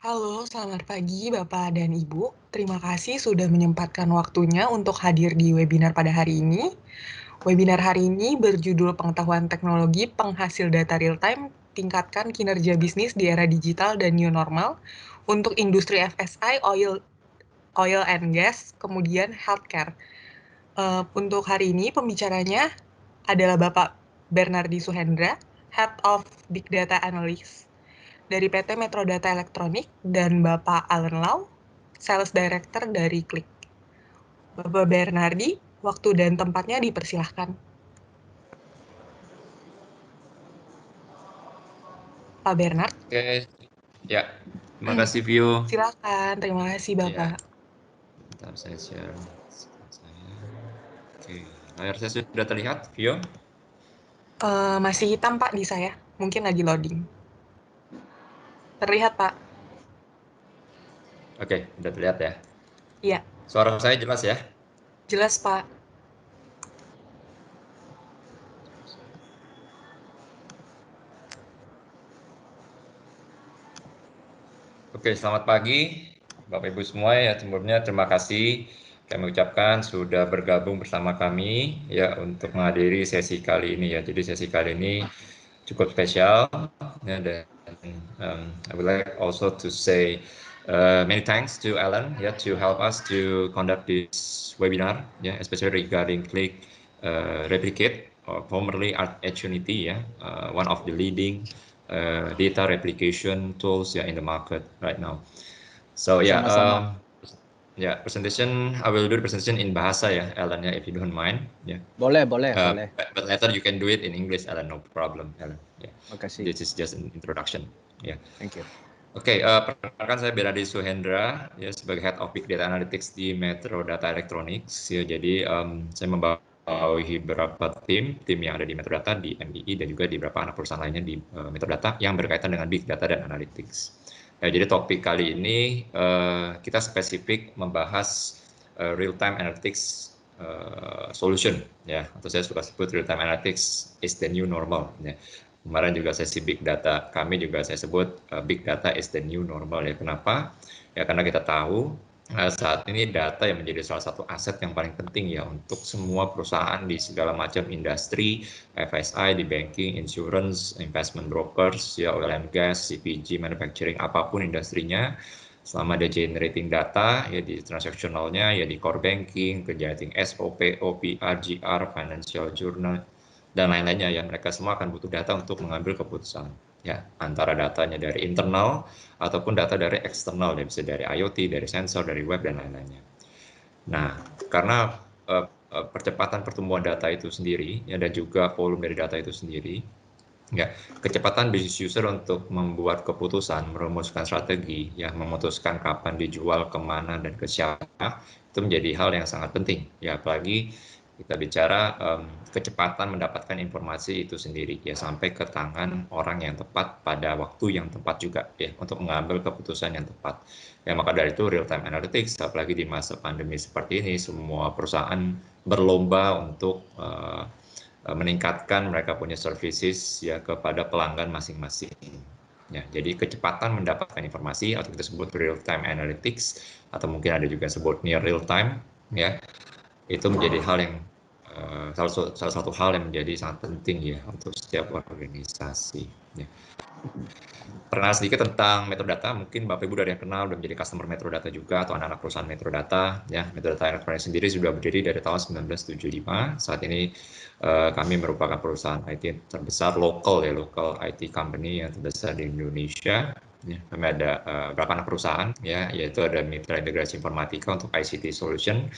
Halo, selamat pagi Bapak dan Ibu. Terima kasih sudah menyempatkan waktunya untuk hadir di webinar pada hari ini. Webinar hari ini berjudul Pengetahuan Teknologi Penghasil Data Real-Time, Tingkatkan Kinerja Bisnis di Era Digital dan New Normal untuk Industri FSI, Oil and Gas, kemudian Healthcare. Untuk hari ini pembicaranya adalah Bapak Bernardi Suhendra, Head of Big Data Analytics dari PT Metro Data Elektronik, dan Bapak Alan Lau, Sales Director dari Klik. Bapak Bernardi, waktu dan tempatnya dipersilahkan. Pak Bernard. Oke, ya. Terima kasih, Vio. Silakan, terima kasih Bapak. Ya, bentar saya share saya. Oke, layar saya sudah terlihat, Vio? Masih hitam Pak di saya, mungkin lagi loading. Terlihat Pak? Oke, sudah terlihat ya. Iya. Suara saya jelas ya? Jelas Pak. Oke, selamat pagi Bapak Ibu semua ya. Sebelumnya terima kasih kami ucapkan sudah bergabung bersama kami ya untuk menghadiri sesi kali ini ya. Jadi sesi kali ini cukup spesial ya, dan I would like also to say many thanks to Alan to help us to conduct this webinar especially regarding Click Replicate or formerly ArtUnity one of the leading data replication tools in the market right now. So presentation, I will do the presentation in bahasa Alan if you don't mind. Boleh. But later you can do it in English, Alan, no problem, Alan. Makasih. This is just an introduction. Thank you. Perkenalkan saya Bernardi Suhendra sebagai Head of Big Data Analytics di Metro Data Electronics. Jadi saya membawahi beberapa tim yang ada di Metro Data, di MBI, dan juga di beberapa anak perusahaan lainnya di Metro Data yang berkaitan dengan Big Data dan Analytics. Jadi topik kali ini kita spesifik membahas real-time analytics solution atau saya suka sebut real-time analytics is the new normal. Kemarin juga sesi big data, kami juga saya sebut big data is the new normal Kenapa? Karena kita tahu saat ini data yang menjadi salah satu aset yang paling penting untuk semua perusahaan di segala macam industri, FSI, di banking, insurance, investment brokers, oil and gas, CPG, manufacturing, apapun industrinya. Selama dia generating data di transaksionalnya di core banking, generating SOP, OPR, GR, financial journal, dan lain-lainnya mereka semua akan butuh data untuk mengambil keputusan antara datanya dari internal ataupun data dari eksternal bisa dari IoT, dari sensor, dari web, dan lain-lainnya. Nah, karena percepatan pertumbuhan data itu sendiri dan juga volume dari data itu sendiri, kecepatan business user untuk membuat keputusan, merumuskan strategi, memutuskan kapan dijual, kemana, dan ke siapa, itu menjadi hal yang sangat penting. Apalagi kita bicara kecepatan mendapatkan informasi itu sendiri sampai ke tangan orang yang tepat pada waktu yang tepat juga untuk mengambil keputusan yang tepat. Maka dari itu real time analytics, apalagi di masa pandemi seperti ini, semua perusahaan berlomba untuk meningkatkan mereka punya services kepada pelanggan masing-masing. Jadi kecepatan mendapatkan informasi atau kita sebut real time analytics atau mungkin ada juga sebut near real time itu menjadi hal yang salah satu hal yang menjadi sangat penting untuk setiap organisasi. Perkenalan sedikit tentang Metro Data, mungkin Bapak Ibu dari yang kenal udah menjadi customer Metro Data juga atau anak-anak perusahaan Metro Data. Metro Data Electronics sendiri sudah berdiri dari tahun 1975. Saat ini kami merupakan perusahaan IT terbesar local IT company yang terbesar di Indonesia. Kami ada beberapa anak perusahaan yaitu ada Mitra Integrasi Informatika untuk ICT Solution.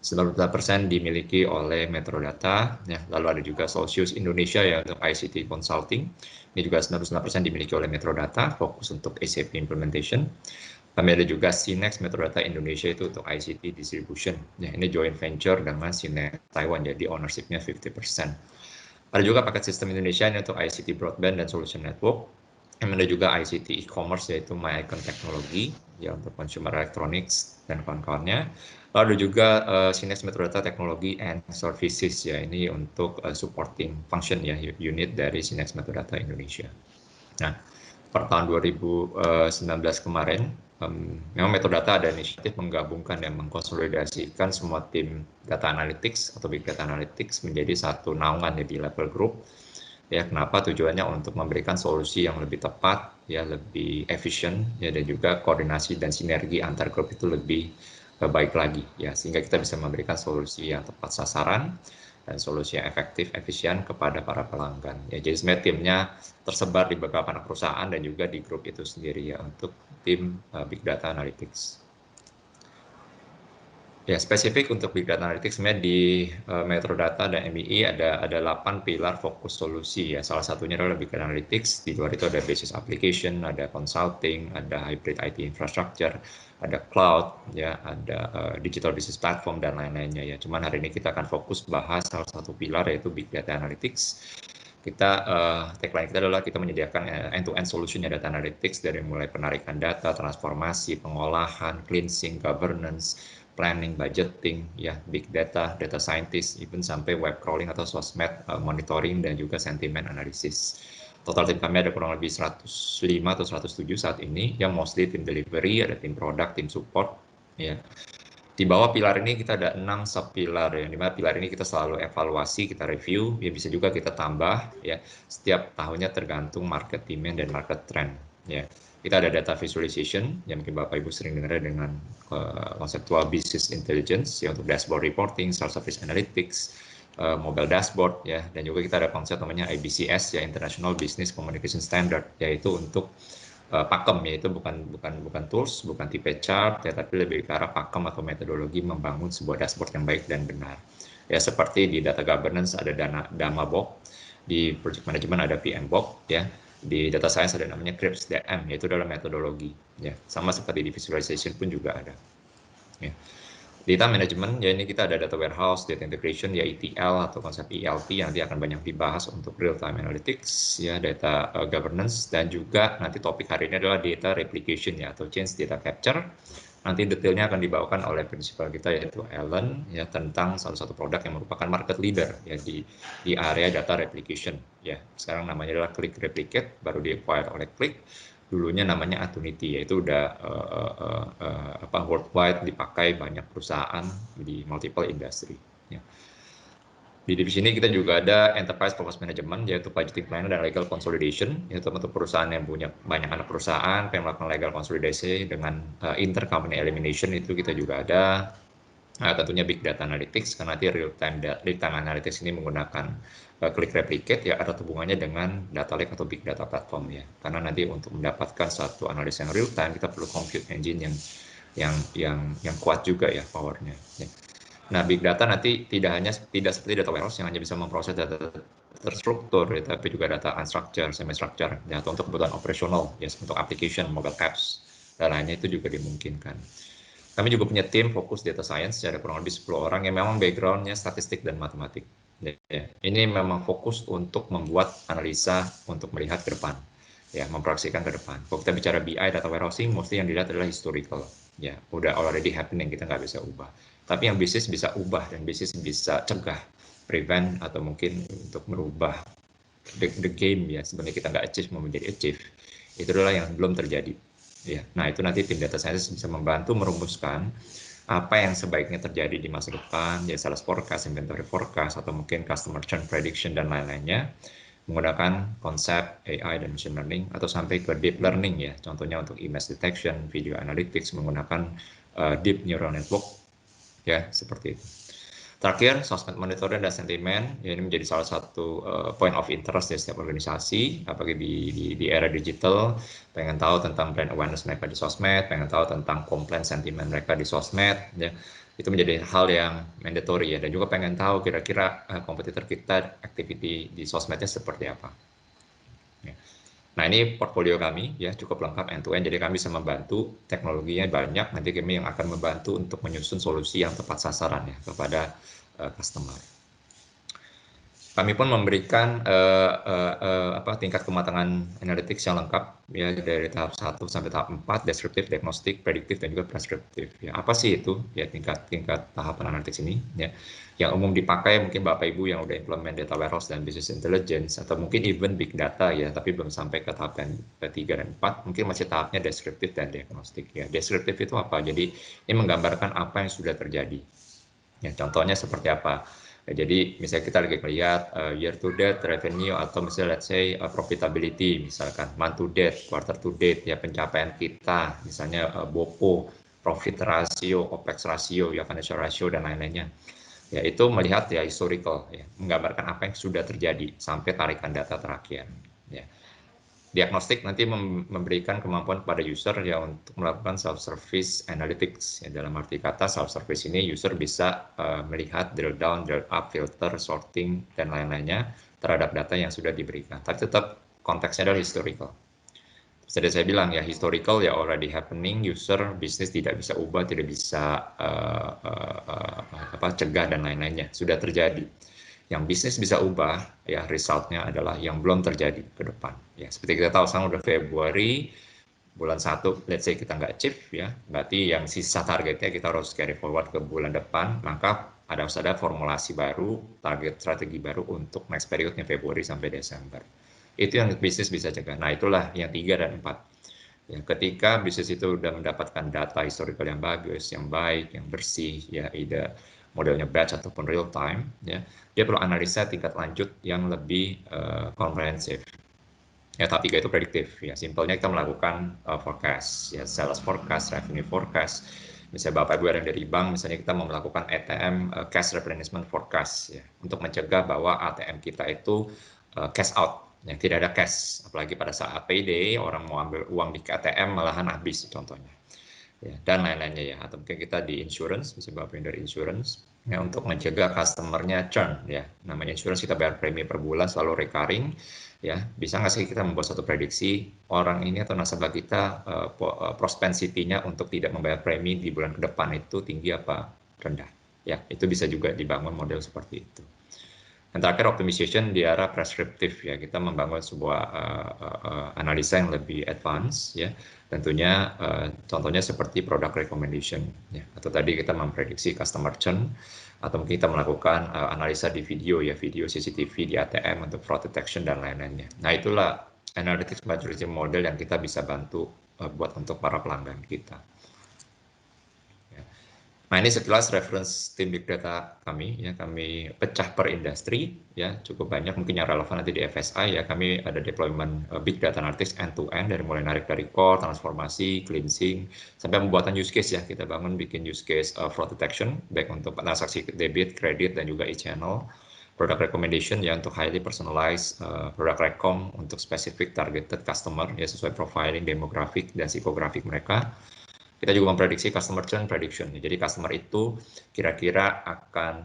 90% dimiliki oleh Metro Data, lalu ada juga Solsius Indonesia untuk ICT Consulting, ini juga 99% dimiliki oleh Metro Data, fokus untuk SAP Implementation. Kami ada juga Sinex Metro Data Indonesia itu untuk ICT Distribution, ini joint venture dengan Sinex Taiwan, jadi ownership-nya 50%. Ada juga paket sistem Indonesia ini untuk ICT Broadband dan Solution Network. Ada juga ICT e-commerce yaitu MyIcon Technology untuk consumer electronics dan kawan-kawannya. Lalu ada juga Sinex Metro Data Technology and Services ini untuk supporting function unit dari Sinex Metro Data Indonesia. Nah, per tahun 2019 kemarin, memang Metrodata ada inisiatif menggabungkan dan mengkonsolidasikan semua tim data analytics atau big data analytics menjadi satu naungan ya di level group. Ya, kenapa? Tujuannya untuk memberikan solusi yang lebih tepat, ya lebih efisien, ya dan juga koordinasi dan sinergi antar grup itu lebih baik lagi, ya sehingga kita bisa memberikan solusi yang tepat sasaran dan solusi yang efektif, efisien kepada para pelanggan. Ya, jadi sebenarnya timnya tersebar di beberapa anak perusahaan dan juga di grup itu sendiri ya untuk tim Big Data Analytics. Ya, spesifik untuk Big Data Analytics sebenarnya di Metrodata dan MII ada 8 pilar fokus solusi ya. Salah satunya adalah Big Data Analytics, di luar itu ada Business Application, ada Consulting, ada Hybrid IT Infrastructure, ada Cloud, ya, ada Digital Business Platform dan lain-lainnya ya. Cuman hari ini kita akan fokus bahas salah satu pilar yaitu Big Data Analytics. Kita tagline kita adalah kita menyediakan end-to-end solution data analytics dari mulai penarikan data, transformasi, pengolahan, cleansing, governance, planning, budgeting, ya, big data, data scientist, even sampai web crawling atau sosmed monitoring dan juga sentimen analisis. Total tim kami ada kurang lebih 105 atau 107 saat ini, yang mostly tim delivery, ada tim product, tim support, ya. Di bawah pilar ini kita ada 6 sub-pilar, yang dimana pilar ini kita selalu evaluasi, kita review, ya bisa juga kita tambah, ya setiap tahunnya tergantung market demand dan market trend. Ya, kita ada data visualization, yang mungkin Bapak Ibu sering dengar dengan konseptual business intelligence, ya untuk dashboard reporting, self-service analytics, mobile dashboard, ya, dan juga kita ada konsep namanya IBCS, ya International Business Communication Standard, yaitu untuk pakem, yaitu bukan tools, bukan tipe chart, ya, tapi lebih ke arah pakem atau metodologi membangun sebuah dashboard yang baik dan benar. Ya, seperti di data governance ada DAMABOK, di project management ada PMBOK, ya, di data science ada namanya CRIPS DM, yaitu adalah metodologi, ya, sama seperti di visualization pun juga ada. Ya. Data management, ya ini kita ada data warehouse, data integration, ya ETL atau konsep ELT yang nanti akan banyak dibahas untuk real time analytics, ya data governance, dan juga nanti topik hari ini adalah data replication ya atau change data capture. Nanti detailnya akan dibawakan oleh prinsipal kita yaitu Ellen, ya tentang salah satu produk yang merupakan market leader ya di area data replication, ya sekarang namanya adalah Click Replicate, baru di acquire oleh Click. Dulunya namanya Atunity, yaitu udah worldwide dipakai banyak perusahaan di multiple industry. Ya. Di divisi ini kita juga ada Enterprise Performance Management, yaitu budgeting planner dan legal consolidation, yaitu untuk perusahaan yang punya banyak anak perusahaan, yang melakukan legal consolidation dengan intercompany elimination, itu kita juga ada. Tentunya Big Data Analytics, karena nanti real time analytics ini menggunakan Click Replicate, ya ada hubungannya dengan data lake atau Big Data Platform, ya. Karena nanti untuk mendapatkan satu analis yang real time kita perlu compute engine yang kuat juga ya powernya. Ya. Nah, Big Data nanti tidak seperti data warehouse yang hanya bisa memproses data terstruktur, ya, tapi juga data unstructured, semi-structured, ya, atau untuk kebutuhan operasional, ya, untuk application, mobile apps, dan lainnya itu juga dimungkinkan. Kami juga punya tim fokus data science, ada kurang lebih 10 orang yang memang background-nya statistik dan matematik. Ya, ini memang fokus untuk membuat analisa untuk melihat ke depan, ya, memproyeksikan ke depan. Kalau kita bicara BI, data warehousing, mostly yang dilihat adalah historical, ya, udah already happening, kita nggak bisa ubah. Tapi yang bisnis bisa ubah dan bisnis bisa cegah, prevent, atau mungkin untuk merubah the game, ya, sebenarnya kita nggak achieve mau menjadi achieve. Itu adalah yang belum terjadi. Ya, nah itu nanti tim data science bisa membantu merumuskan apa yang sebaiknya terjadi di masa depan, ya sales forecast, inventory forecast, atau mungkin customer churn prediction dan lain-lainnya menggunakan konsep AI dan machine learning atau sampai ke deep learning, ya, contohnya untuk image detection, video analytics menggunakan deep neural network, ya seperti itu. Terakhir, sosmed monitoring dan sentimen, ya, ini menjadi salah satu point of interest ya setiap organisasi, apalagi di era digital, pengen tahu tentang brand awareness mereka di sosmed, pengen tahu tentang komplain sentimen mereka di sosmed, ya, itu menjadi hal yang mandatory, ya, dan juga pengen tahu kira-kira kompetitor kita activity di sosmednya seperti apa. Ya. Nah, ini portfolio kami, ya, cukup lengkap end-to-end, jadi kami bisa membantu, teknologinya banyak, nanti kami yang akan membantu untuk menyusun solusi yang tepat sasaran ya kepada customer. Kami pun memberikan tingkat kematangan analytics yang lengkap ya dari tahap 1 sampai tahap 4, deskriptif, diagnostik, prediktif dan juga preskriptif. Ya, apa sih itu ya tingkat tahapan analytics ini ya. Yang umum dipakai mungkin Bapak Ibu yang udah implement data warehouse dan business intelligence atau mungkin even big data ya, tapi belum sampai ke tahap yang ketiga dan 4, mungkin masih tahapnya deskriptif dan diagnostik ya. Deskriptif itu apa? Jadi ini menggambarkan apa yang sudah terjadi. Ya, contohnya seperti apa? Jadi misalnya kita lagi melihat year to date revenue atau misalnya let's say profitability, misalkan month to date, quarter to date, ya pencapaian kita, misalnya BOPO, profit ratio, OPEX ratio, ya financial ratio dan lain-lainnya. Ya itu melihat ya historical, ya menggambarkan apa yang sudah terjadi sampai tarikan data terakhir. Ya. Diagnostik nanti memberikan kemampuan kepada user ya untuk melakukan self-service analytics. Ya, dalam arti kata self-service ini user bisa melihat drill down, drill up, filter, sorting, dan lain-lainnya terhadap data yang sudah diberikan. Tapi tetap konteksnya adalah historical. Seperti saya bilang ya, historical ya already happening, user, bisnis tidak bisa ubah, tidak bisa cegah dan lain-lainnya. Sudah terjadi. Yang bisnis bisa ubah, ya resultnya adalah yang belum terjadi ke depan. Ya, seperti kita tahu sekarang udah Februari, bulan 1, let's say kita nggak achieve, ya, berarti yang sisa targetnya kita harus carry forward ke bulan depan, maka harus ada formulasi baru, target strategi baru untuk next periodnya Februari sampai Desember. Itu yang bisnis bisa cegah. Nah, itulah yang 3 dan 4. Ya, ketika bisnis itu sudah mendapatkan data historical yang bagus, yang baik, yang bersih, ya, either modelnya batch ataupun real time, ya, dia perlu analisa tingkat lanjut yang lebih komprehensif. Ya, tahap 3 itu prediktif. Ya, simpelnya kita melakukan forecast, ya, sales forecast, revenue forecast. Misalnya Bapak Ibu yang dari bank, misalnya kita mau melakukan ATM cash replenishment forecast, ya, untuk mencegah bahwa ATM kita itu cash out, ya, tidak ada cash. Apalagi pada saat payday, orang mau ambil uang di ATM malahan habis, contohnya. Ya, dan lain-lainnya ya. Atau mungkin kita di insurance, misalnya Bapak dari insurance, ya, untuk mencegah customer-nya churn, ya. Namanya insurance kita bayar premi per bulan selalu recurring, ya. Bisa nggak sih kita membuat satu prediksi orang ini atau nasabah kita propensity-nya untuk tidak membayar premi di bulan ke depan itu tinggi apa rendah. Ya, itu bisa juga dibangun model seperti itu. Dan terakhir optimization di arah preskriptif, ya, kita membangun sebuah analisa yang lebih advance, ya, tentunya contohnya seperti product recommendation, ya, atau tadi kita memprediksi customer churn, atau mungkin kita melakukan analisa di video, ya, video CCTV di ATM untuk fraud detection dan lain-lainnya. Nah, itulah analytics maturity model yang kita bisa bantu buat untuk para pelanggan kita. Nah, ini sekilas reference tim big data kami, ya, kami pecah per industri, ya, cukup banyak, mungkin yang relevan nanti di FSI, ya, kami ada deployment big data analytics end to end, dari mulai narik dari core, transformasi, cleansing, sampai pembuatan use case, ya, kita bangun bikin use case fraud detection, baik untuk transaksi debit, kredit, dan juga e-channel, product recommendation, ya, untuk highly personalized product recom untuk specific targeted customer, ya, sesuai profiling, demografik, dan psikografik mereka. Kita juga memprediksi customer churn prediction. Jadi customer itu kira-kira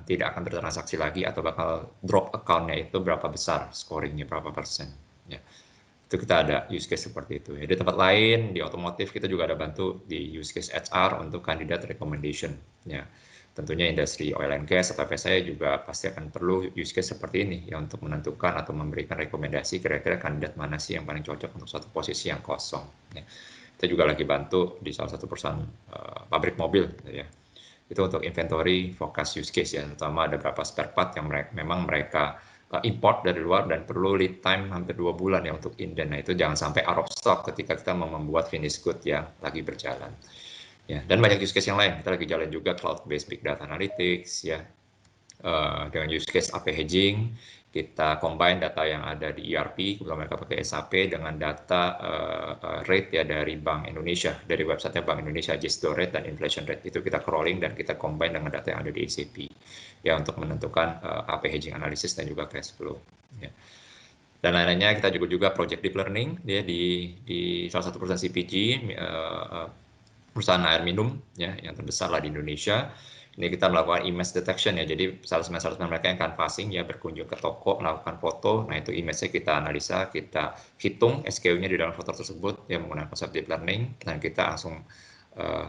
tidak akan bertransaksi lagi atau bakal drop account-nya itu berapa besar, scoring-nya berapa persen. Ya. Itu kita ada use case seperti itu. Ya, di tempat lain, di otomotif kita juga ada bantu di use case HR untuk kandidat recommendation. Ya. Tentunya industri oil and gas atau FSI juga pasti akan perlu use case seperti ini ya untuk menentukan atau memberikan rekomendasi kira-kira kandidat mana sih yang paling cocok untuk suatu posisi yang kosong. Ya. Kita juga lagi bantu di salah satu perusahaan pabrik mobil, ya. Itu untuk inventory forecast use case, ya, terutama ada beberapa spare part yang memang mereka import dari luar dan perlu lead time hampir 2 bulan ya untuk inden. Nah, itu jangan sampai out of stock ketika kita mau membuat finished good yang lagi berjalan. Ya, dan banyak use case yang lain. Kita lagi jalan juga cloud based big data analytics, ya, dengan use case AP hedging. Kita combine data yang ada di ERP, kebetulan mereka pakai SAP, dengan data rate, ya, dari Bank Indonesia, dari websitenya Bank Indonesia, Gisdo rate dan inflation rate. Itu kita crawling dan kita combine dengan data yang ada di ECP, ya, untuk menentukan AP hedging analysis dan juga cash flow. Ya. Dan lainnya kita juga project deep learning, ya, di salah satu perusahaan CPG, perusahaan air minum, ya, yang terbesar lah di Indonesia. Ini kita melakukan image detection, ya, jadi salesman mereka yang canvassing, ya, berkunjung ke toko, melakukan foto, nah itu image-nya kita analisa, kita hitung SKU-nya di dalam foto tersebut, ya, menggunakan konsep deep learning, dan kita langsung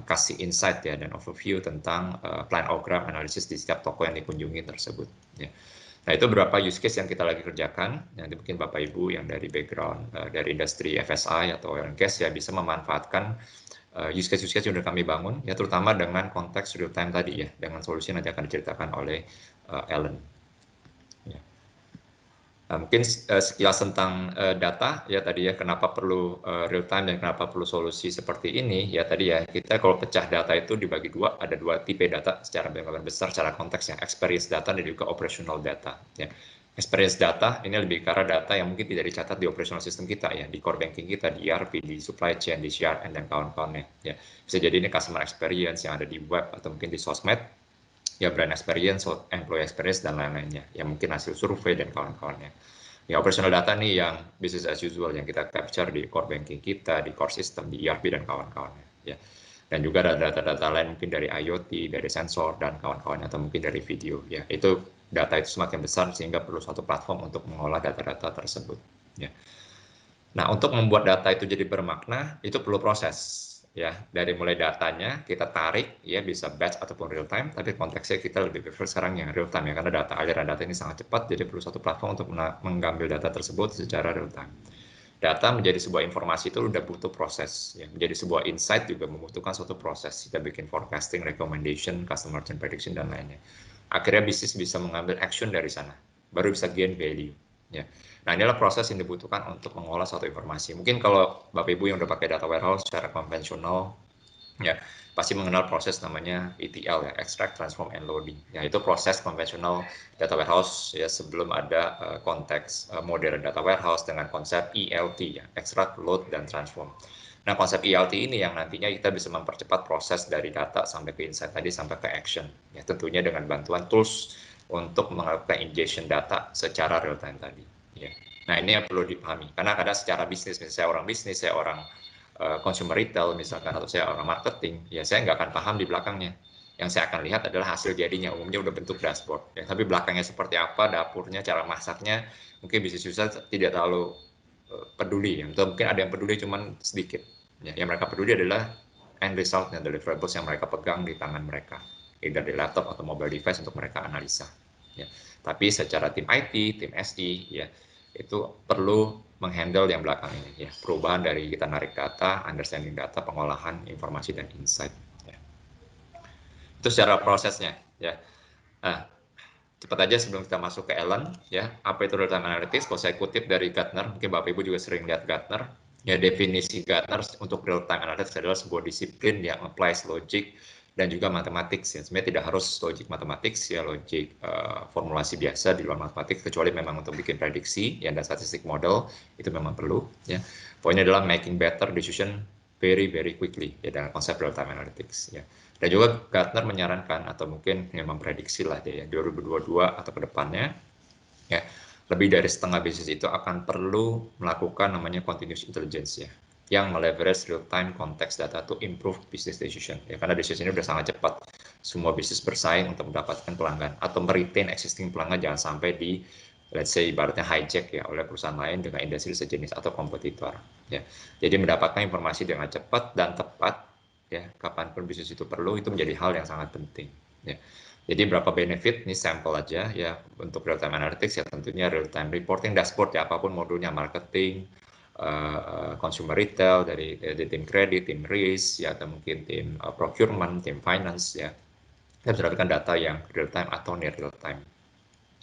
kasih insight, ya, dan overview tentang planogram analisis di setiap toko yang dikunjungi tersebut. Ya. Nah, itu beberapa use case yang kita lagi kerjakan. Nanti mungkin Bapak Ibu yang dari background dari industri FSI atau oil and gas ya bisa memanfaatkan use case yang sudah kami bangun, ya terutama dengan konteks real time tadi ya, dengan solusi yang nanti akan diceritakan oleh Ellen. Ya. Nah, mungkin sekilas tentang data ya tadi ya, kenapa perlu real time dan kenapa perlu solusi seperti ini ya tadi ya, kita kalau pecah data itu dibagi dua, ada dua tipe data secara besar secara konteks yang experience data dan juga operational data ya. Experience data ini lebih ke arah data yang mungkin tidak dicatat di operational system kita ya, di core banking kita, di ERP, di supply chain, di CRM dan kawan-kawannya ya. Bisa jadi ini customer experience yang ada di web atau mungkin di sosmed ya, brand experience, employee experience dan lain-lainnya ya, mungkin hasil survei dan kawan-kawannya. Ya, operational data nih yang business as usual yang kita capture di core banking kita, di core system, di ERP dan kawan-kawannya ya. Dan juga ada data-data lain mungkin dari IoT, dari sensor dan kawan-kawannya, atau mungkin dari video ya. Itu data itu semakin besar sehingga perlu suatu platform untuk mengolah data-data tersebut ya. Nah, untuk membuat data itu jadi bermakna itu perlu proses ya, dari mulai datanya kita tarik ya, bisa batch ataupun real time, tapi konteksnya kita lebih prefer sekarang yang real time ya, karena aliran data ini sangat cepat, jadi perlu suatu platform untuk mengambil data tersebut secara real time. Data menjadi sebuah informasi itu udah butuh proses ya, menjadi sebuah insight juga membutuhkan suatu proses. Kita bikin forecasting, recommendation, customer trend prediction dan lainnya. Akhirnya bisnis bisa mengambil action dari sana, baru bisa gain value ya. Nah, inilah proses yang dibutuhkan untuk mengolah suatu informasi. Mungkin kalau Bapak Ibu yang udah pakai data warehouse secara konvensional ya, pasti mengenal proses namanya ETL ya, extract, transform, and loading. Ya, itu proses konvensional data warehouse ya, sebelum ada konteks modern data warehouse dengan konsep ELT ya, extract, load, dan transform. Nah, konsep ELT ini yang nantinya kita bisa mempercepat proses dari data sampai ke insight tadi sampai ke action. Ya, tentunya dengan bantuan tools untuk melakukan ingestion data secara real time tadi. Ya. Nah, ini yang perlu dipahami. Karena kadang secara bisnis, misalnya saya orang bisnis, saya orang consumer retail misalkan, atau saya orang marketing, ya saya nggak akan paham di belakangnya. Yang saya akan lihat adalah hasil jadinya, umumnya udah bentuk dashboard. Ya, tapi belakangnya seperti apa, dapurnya, cara masaknya, mungkin bisnis user tidak terlalu peduli. Atau mungkin ada yang peduli cuman sedikit. Ya, yang mereka peduli adalah end result-nya, deliverables yang mereka pegang di tangan mereka, either di laptop atau mobile device untuk mereka analisa. Ya. Tapi secara tim IT, tim SI, ya itu perlu menghandle yang belakang ini ya, perubahan dari kita narik data, understanding data, pengolahan informasi dan insight ya. Itu secara prosesnya ya. Nah, cepat aja sebelum kita masuk ke Ellen ya, apa itu real time analytics? Kalau saya kutip dari Gartner, mungkin Bapak Ibu juga sering lihat Gartner ya, definisi Gartner untuk real time analytics adalah sebuah disiplin yang applies logic dan juga matematik ya. Sebenarnya tidak harus logic matematik ya, logic formulasi biasa di luar matematik, kecuali memang untuk bikin prediksi ya, dan statistik model itu memang perlu ya. Poinnya adalah making better decision very quickly ya, dengan konsep real time analytics ya. Dan juga Gartner menyarankan atau mungkin yang memprediksi lah ya, 2022 atau kedepannya ya, lebih dari setengah bisnis itu akan perlu melakukan namanya continuous intelligence ya, yang meleverage real time context data to improve business decision ya, karena decision ini udah sangat cepat, semua bisnis bersaing untuk mendapatkan pelanggan atau meretain existing pelanggan, jangan sampai di let's say ibaratnya hijack ya oleh perusahaan lain dengan industri sejenis atau kompetitor ya. Jadi mendapatkan informasi dengan cepat dan tepat ya, kapanpun bisnis itu perlu, itu menjadi hal yang sangat penting ya. Jadi berapa benefit, ini sampel aja ya untuk real time analytics ya, tentunya real time reporting dashboard ya, apapun modulnya, marketing, consumer retail, dari tim kredit, tim risk ya, atau mungkin tim procurement, tim finance ya. Kita bisa dapatkan data yang real time atau near real time.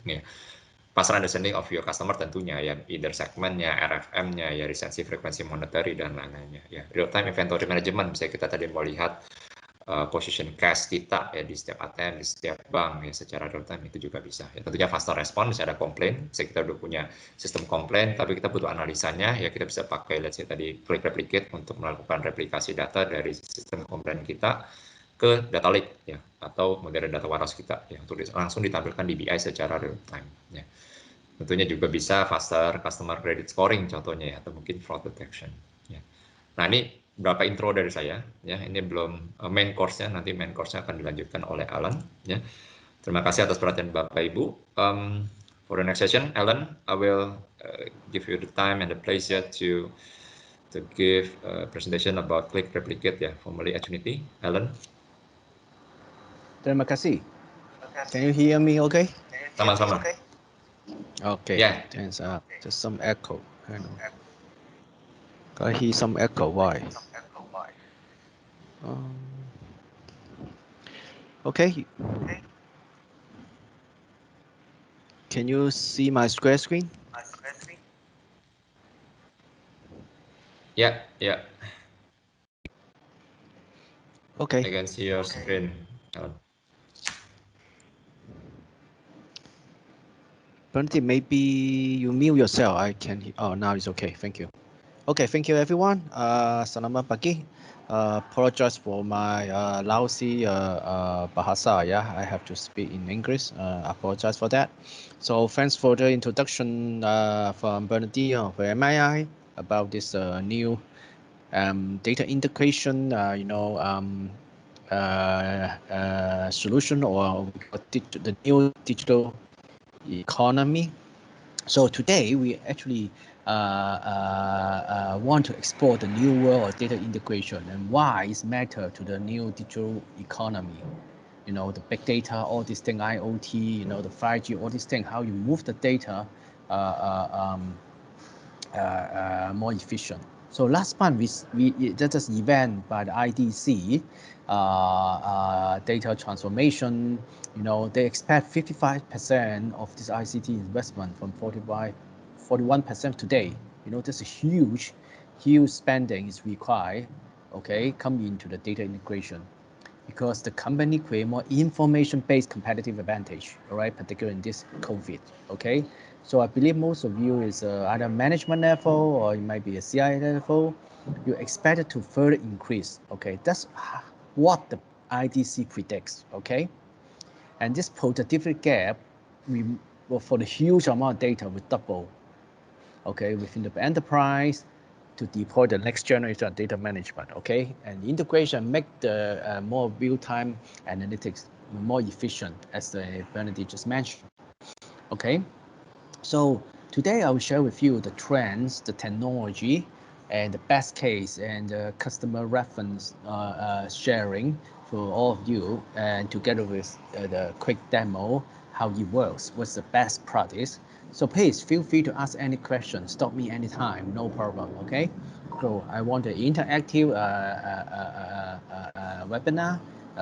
Ya. Pasar understanding of your customer tentunya ya, either segmentnya, RFM-nya ya, recency, frequency, monetary dan lain-lainnya ya. Real time inventory management, misalnya kita tadi mau lihat position cash kita ya di setiap ATM, di setiap bank ya, secara real time itu juga bisa. Ya, tentunya faster response, bisa ada komplain, misalnya kita udah punya sistem komplain, tapi kita butuh analisanya ya, kita bisa pakai let's say tadi click replicate untuk melakukan replikasi data dari sistem komplain kita ke data lake ya, atau modern data warehouse kita ya, untuk langsung ditampilkan di BI secara real time ya. Tentunya juga bisa faster customer credit scoring contohnya ya, atau mungkin fraud detection ya. Nah, ini berapa intro dari saya ya, ini belum main course-nya, nanti main course-nya akan dilanjutkan oleh Alan ya. Terima kasih atas perhatian Bapak Ibu. For the next session, Alan, I will give you the time and the pleasure to give a presentation about click replicate ya, formerly Attunity. Alan. Terima kasih. Can you hear me okay? Sama-sama. Okay. Yeah. Thanks. Just some echo. I know. I hear some echo. Why? Um, okay. Can you see my square screen? Yeah. Yeah. Okay. I can see your screen. Bernadette, maybe you mute yourself. I can. Oh, now it's okay. Thank you. Okay, thank you everyone. Selamat pagi. Apologize for my lousy bahasa. Yeah, I have to speak in English. Apologize for that. So thanks for the introduction from Bernadette of MII about this new data integration. Solution or the new digital economy. So today we actually want to explore the new world of data integration and why it's matter to the new digital economy. You know, the big data, all these things, IoT, you know, the 5G, all these things, how you move the data more efficient. So last month there's this event by the IDC, data transformation. You know, they expect 55% of this ICT investment from 41% today. You know, that's a huge spending is required. Okay, come into the data integration because the company create more information-based competitive advantage, all right, particularly in this COVID, okay? So I believe most of you is either management level or it might be a CI level. You expect it to further increase, okay? That's what the IDC predicts, okay? And this productivity gap, for the huge amount of data, will double, okay, within the enterprise to deploy the next generation of data management, okay? And integration make the more real-time analytics more efficient, as Bernadette just mentioned, okay? So today I will share with you the trends, the technology, and the best case and customer reference sharing for all of you, and together with the quick demo, how it works, what's the best practice. So please feel free to ask any questions, stop me anytime, no problem, okay? So I want an interactive webinar,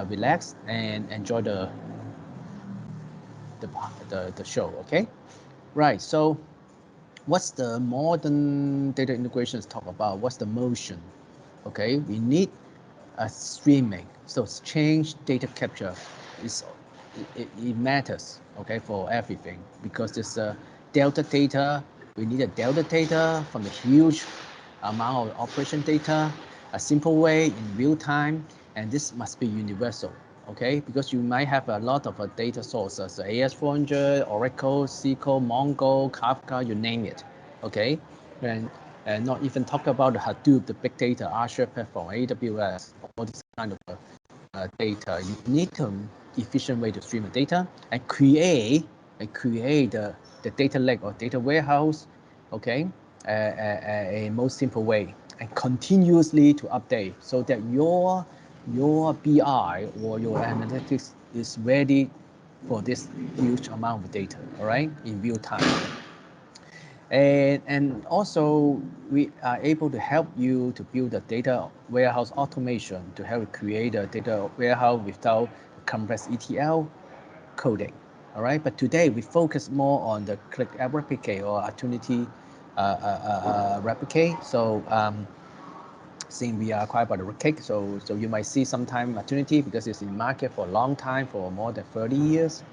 relax and enjoy the show, okay? Right, so what's the modern data integrations talk about? What's the motion? Okay, we need a streaming. So change data capture is it matters, okay, for everything, because this delta data, we need a delta data from the huge amount of operation data, a simple way in real time, and this must be universal, okay, because you might have a lot of data sources, AS400, Oracle, SQL, Mongo, Kafka, you name it, okay, and not even talk about the Hadoop, the big data, Azure platform, AWS, all this kind of data. You need an efficient way to stream the data and create the data lake or data warehouse, okay, a most simple way, and continuously to update so that your BI or your analytics is ready for this huge amount of data, all right, in real time. And also we are able to help you to build a data warehouse automation to help create a data warehouse without complex ETL coding. All right, but today we focus more on the click app replicate or opportunity replicate. So since we are acquired by the Replicate, so you might see sometime opportunity because it's in market for a long time, for more than 30 years.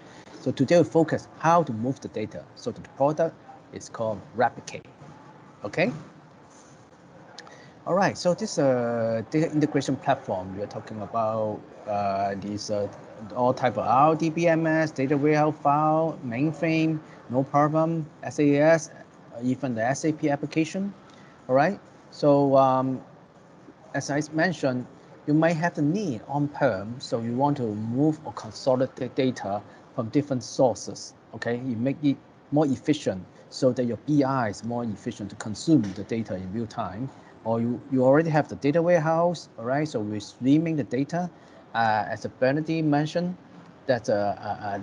So today we focus how to move the data. So the product is called Replicate. Okay. All right. So this data integration platform, we are talking about these all type of RDBMS, data warehouse file, mainframe, no problem, SAS, even the SAP application. All right. So as I mentioned, you might have the need on-prem, so you want to move or consolidate data from different sources, okay? You make it more efficient so that your BI is more efficient to consume the data in real time. Or you already have the data warehouse, all right? So we're streaming the data. As Bernadette mentioned, that's a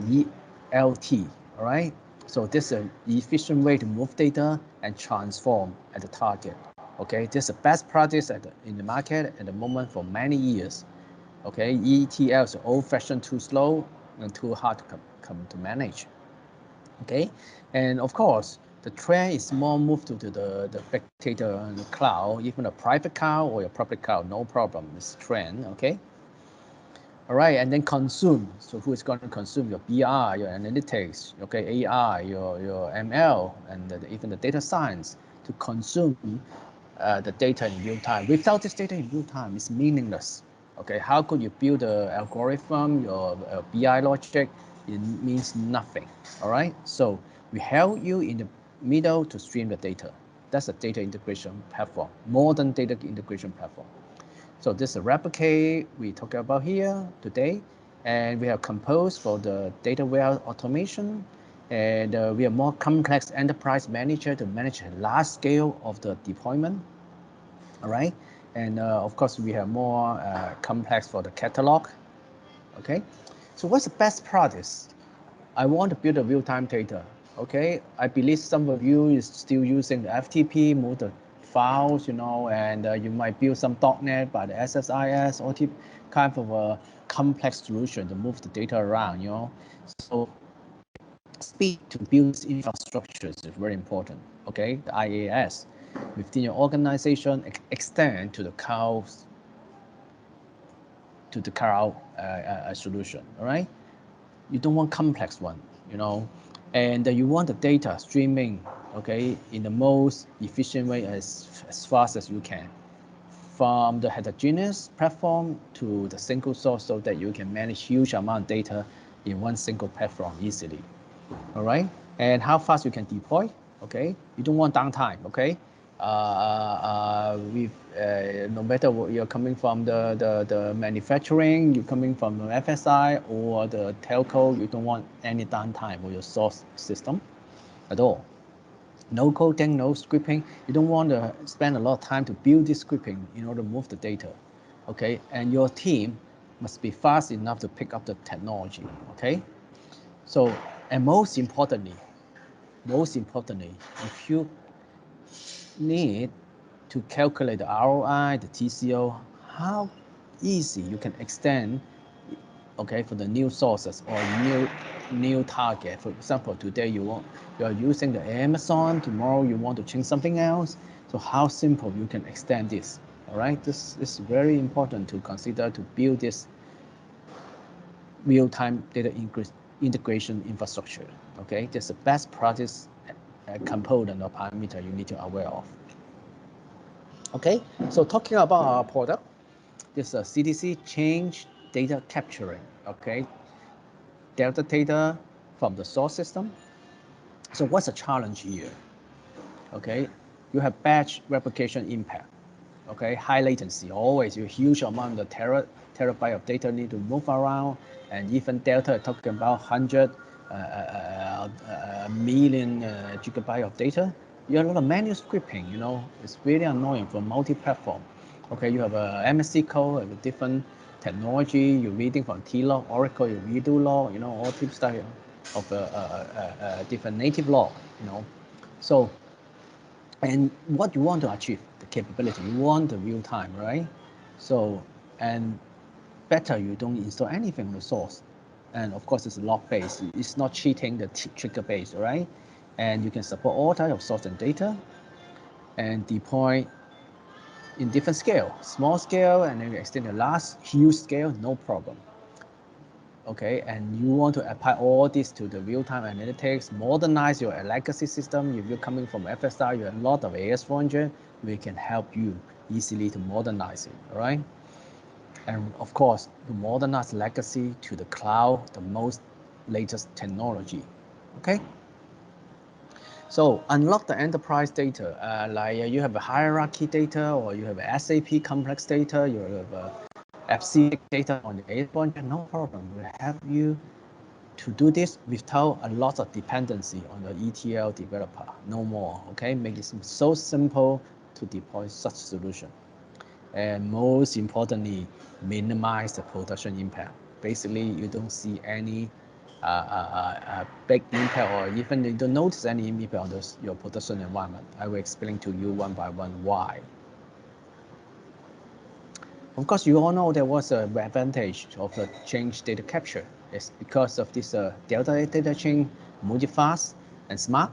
LT, all right? So this is an efficient way to move data and transform at the target. Okay, this is the best practice in the market at the moment for many years. Okay, ETL is old-fashioned, too slow and too hard to manage. Okay, and of course, the trend is more moved to the big data and the cloud, even a private cloud or your public cloud, no problem, it's trend, okay? All right, and then consume. So who is going to consume your BI, your analytics, okay, AI, your ML, and even the data science to consume the data in real time. Without this data in real time, it's meaningless. Okay, how could you build an algorithm, your BI logic? It means nothing. All right, so we help you in the middle to stream the data. That's a data integration platform, modern data integration platform. So this is a Replicate we talk about here today, and we have Compose for the data warehouse automation, and we have more complex enterprise manager to manage a large scale of the deployment. All right, and of course we have more complex for the catalog. Okay, so what's the best practice? I want to build a real-time data. Okay, I believe some of you is still using the FTP, move the files, you know, and you might build some .NET by the SSIS or kind of a complex solution to move the data around, you know. So speed to build infrastructures is very important. Okay, the IaaS within your organization extend to the cloud solution. All right, you don't want complex one, you know, and you want the data streaming, okay, in the most efficient way as fast as you can, from the heterogeneous platform to the single source, so that you can manage huge amount of data in one single platform easily. All right, and how fast you can deploy. Okay, you don't want downtime. Okay, no matter what you're coming from, the manufacturing, you're coming from the FSI or the telco, you don't want any downtime for your source system at all. No coding, no scripting. You don't want to spend a lot of time to build this scripting in order to move the data. Okay, and your team must be fast enough to pick up the technology. Okay, so, and most importantly, if you need to calculate the ROI, the TCO, how easy you can extend, okay, for the new sources or new target. For example, today you are using the Amazon, tomorrow you want to change something else. So how simple you can extend this. All right, this is very important to consider to build this real-time data integration infrastructure. Okay, that's the best practice component or parameter you need to be aware of. Okay, so talking about our product, this is a CDC change data capturing. Okay, delta data from the source system. So what's the challenge here? Okay, you have batch replication impact. Okay, high latency, always a huge amount of terabyte of data need to move around, and even Delta talking about 100 million gigabyte of data. You have a lot of manual scripting, you know, it's really annoying for multi-platform. Okay, you have a MSC code, have a different technology, you're reading from T-log, Oracle, you redo log, you know, all types of different native log, you know. So, and what you want to achieve, the capability, you want the real time, right? So, and better you don't install anything on the source. And of course, it's log-based. It's not cheating the trigger-based, right? And you can support all types of source and data and deploy in different scale, small scale, and then you extend the large, huge scale, no problem. Okay, and you want to apply all this to the real-time analytics, modernize your legacy system. If you're coming from FSI, you have a lot of AS400, we can help you easily to modernize it, all right? And of course, to modernize legacy to the cloud, the most latest technology, okay? So unlock the enterprise data, like you have a hierarchy data, or you have a SAP complex data, you have a FC data on the AS400, no problem. We'll help you to do this without a lot of dependency on the ETL developer, no more, okay? Make it so simple to deploy such solution. And most importantly, minimize the production impact. Basically, you don't see any a big impact, or even you don't notice any impact on your production environment. I will explain to you one by one why. Of course, you all know there was an advantage of the change data capture. It's because of this Delta data chain, multi-fast and smart,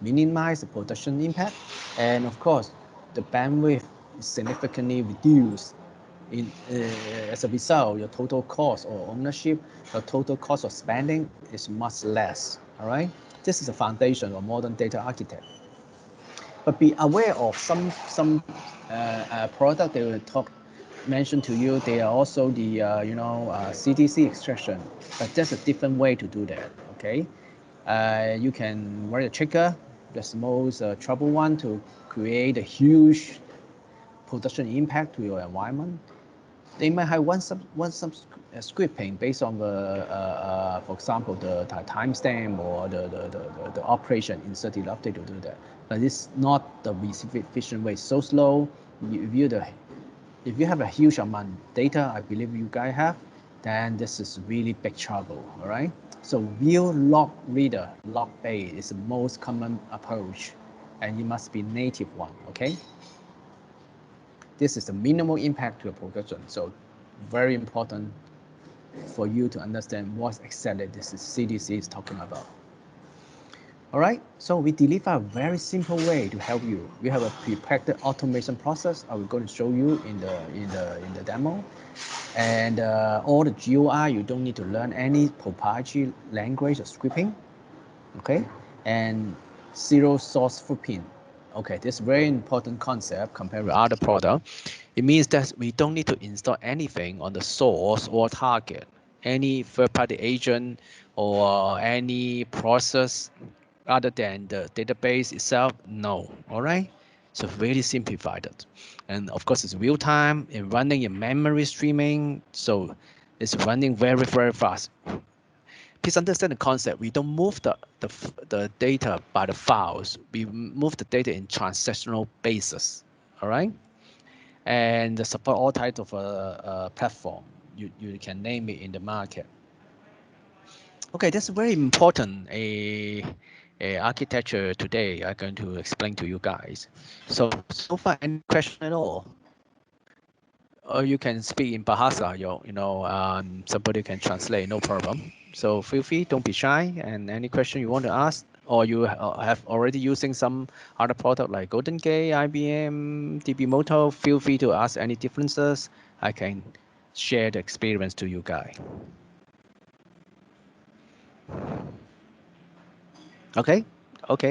minimize the production impact, and of course, the bandwidth is significantly reduced. As a result, your total cost or ownership, the total cost of spending is much less. All right, this is the foundation of modern data architect. But be aware of some product they will mention to you. They are also the CDC extraction, but that's a different way to do that. Okay, you can write a trigger, the most trouble one, to create a huge production impact to your environment. They might have one scripting based on the, for example, the timestamp or the operation inserted update to do that. But it's not the efficient way. So slow. If you have a huge amount of data, I believe you guys have, then this is really big trouble. All right. So view log reader, log base is the most common approach, and it must be native one. Okay. This is the minimal impact to a production. So very important for you to understand what exactly this CDC is talking about. All right, so we deliver a very simple way to help you. We have a prepacked automation process. I will going to show you in the demo. And all the GUI, you don't need to learn any proprietary language or scripting. Okay, and zero source footprint. Okay, this is very important concept compared with other products. It means that we don't need to install anything on the source or target, any third-party agent or any process other than the database itself. No, all right? So really simplified it. And of course, it's real time and running in memory streaming. So it's running very, very fast. Please understand the concept. We don't move the data by the files. We move the data in transactional basis. All right, and support all types of platform. You can name it in the market. Okay, that's very important. A architecture today. I'm going to explain to you guys. So far, any question at all? Or you can speak in Bahasa. Somebody can translate. No problem. So feel free, don't be shy, and any question you want to ask, or you have already using some other product like Golden Gate, IBM, dbMoto, feel free to ask any differences. I can share the experience to you guys. Okay,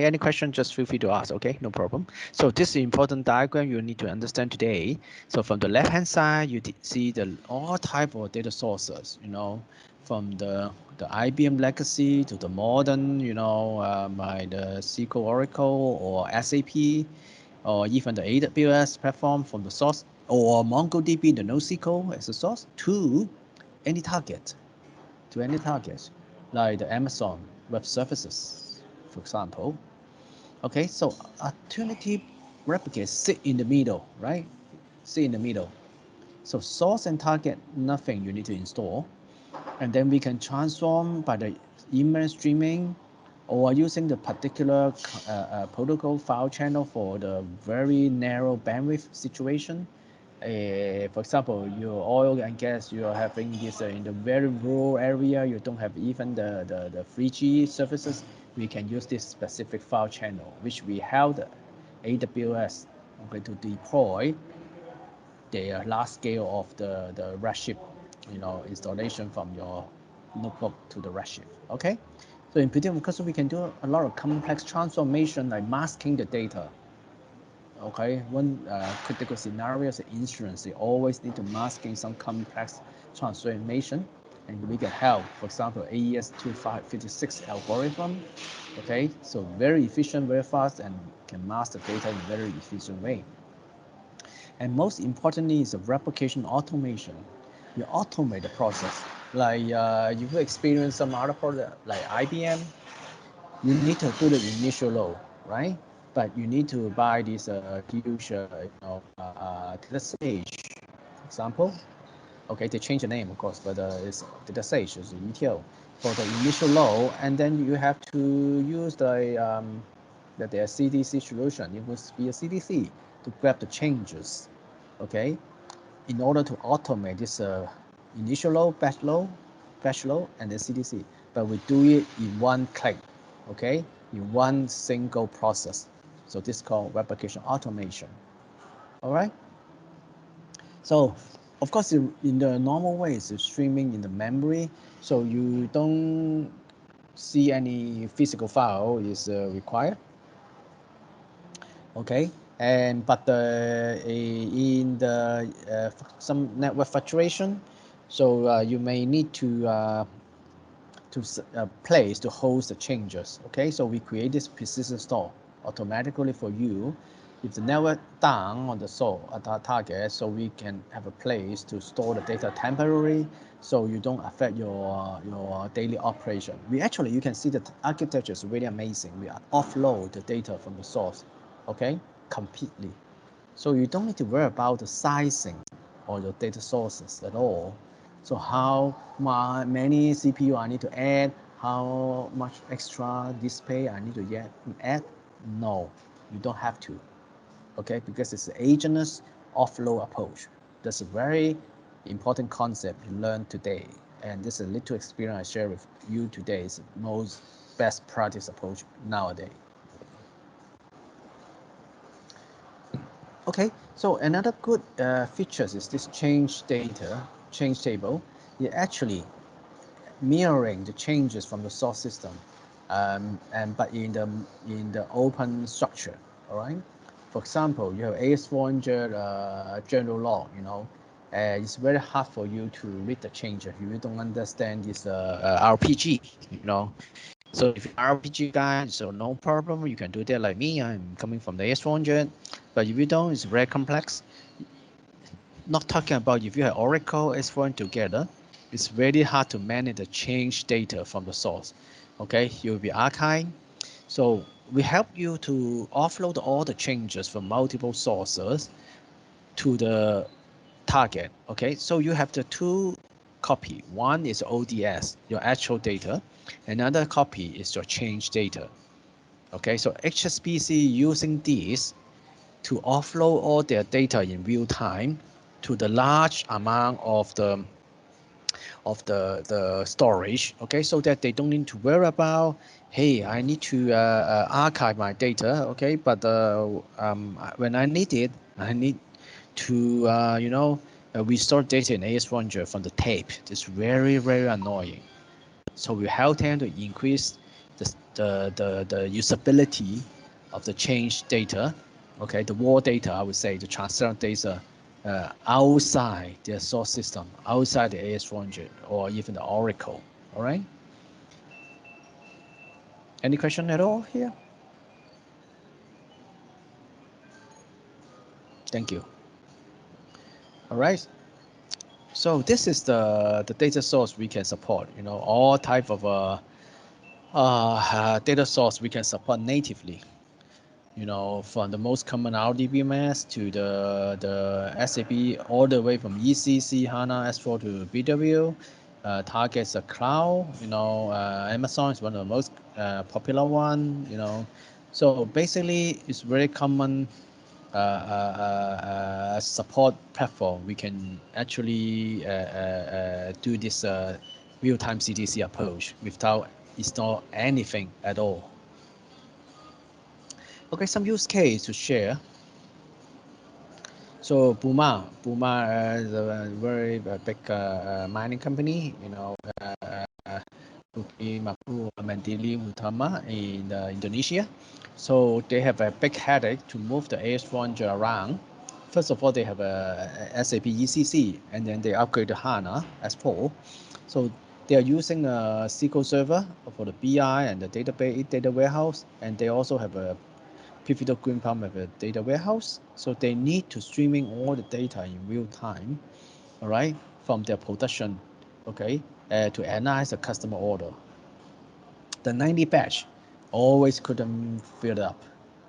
any question, just feel free to ask. Okay, no problem. So this is an important diagram you need to understand today. So from the left hand side, you see all type of data sources, from the IBM legacy to the modern, by the SQL, Oracle, or SAP, or even the AWS platform from the source, or MongoDB, the NoSQL as a source, to any target, like the Amazon Web Services, for example. Okay, so alternative replicates sit in the middle, right? Sit in the middle. So source and target, nothing you need to install. And then we can transform by the email streaming or using the particular protocol file channel for the very narrow bandwidth situation. For example, your oil and gas, you are having this in the very rural area, you don't have even the 3G services. We can use this specific file channel, which we held AWS to deploy the last scale of the Redshift, installation from your notebook to the Redshift. Okay, so in particular, because we can do a lot of complex transformation like masking the data. Okay, one critical scenario is insurance. They always need to masking some complex transformation, and we can help. For example, AES 2556 algorithm. Okay, so very efficient, very fast, and can mask the data in a very efficient way. And most importantly is the replication automation. You automate the process. Like you've experienced some other product like IBM, you need to do the initial load, right? But you need to buy this huge, DataStage, for example. Okay, they change the name, of course, but it's DataStage, it's ETL. for the initial load, and then you have to use the CDC solution. It must be a CDC to grab the changes, okay, in order to automate this initial load, batch load, and the CDC. But we do it in one click, okay, in one single process. So this is called replication automation. All right. So of course, in the normal way, it's streaming in the memory, so you don't see any physical file is required. Okay, but in the some network fluctuation, so you may need to place to host the changes. Okay, so we create this persistent store automatically for you. If the network down on the source at that target, so we can have a place to store the data temporarily, so you don't affect your daily operation. You can see that architecture is really amazing. We offload the data from the source, okay, completely. So you don't need to worry about the sizing or your data sources at all. So how many CPU I need to add, how much extra display I need to add? No, you don't have to. Okay, because it's an agentless offload approach. That's a very important concept you learned today. And this is a little experience I share with you today. Is the most best practice approach nowadays. Okay, so another good features is this change table. It actually mirroring the changes from the source system, but in the open structure. All right. For example, you have AS400 general log. It's very hard for you to read the changes. You don't understand this RPG. So if you're RPG guy, so no problem. You can do that like me. I'm coming from the AS400, but if you don't, it's very complex. Not talking about if you have Oracle S4 together, it's very hard to manage the change data from the source. Okay, you'll be archiving. So we help you to offload all the changes from multiple sources to the target. Okay, so you have the two copy. One is ODS, your actual data. Another copy is your change data. Okay, so HSBC using this to offload all their data in real time to the large amount of the storage. Okay, so that they don't need to worry about, hey, I need to archive my data. Okay, but when I need it, I need to restore data in AS400 from the tape. It's very, very annoying. So we help them to increase the usability of the change data. Okay, the raw data, I would say, the transparent data outside the source system, outside the AS400 or even the Oracle. All right. Any question at all here? Thank you. All right. So this is the data source we can support. All type of data source we can support natively. From the most common RDBMS to the SAP, all the way from ECC, HANA, S4 to BW. Targets a cloud. Amazon is one of the most popular one. So basically, it's very common support platform. We can actually do this real-time CDC approach without install anything at all. Okay, some use case to share. So Puma is a very big mining company. Bukit Mapu Mandiri Utama in Indonesia. So they have a big headache to move the AS400 around. First of all, they have a SAP ECC, and then they upgrade to HANA S4. So they are using a SQL Server for the BI and the database data warehouse, and they also have a Pivotal Green Palm have a data warehouse. So they need to streaming all the data in real time, all right, from their production, okay, to analyze the customer order. The 90 batch always couldn't fill up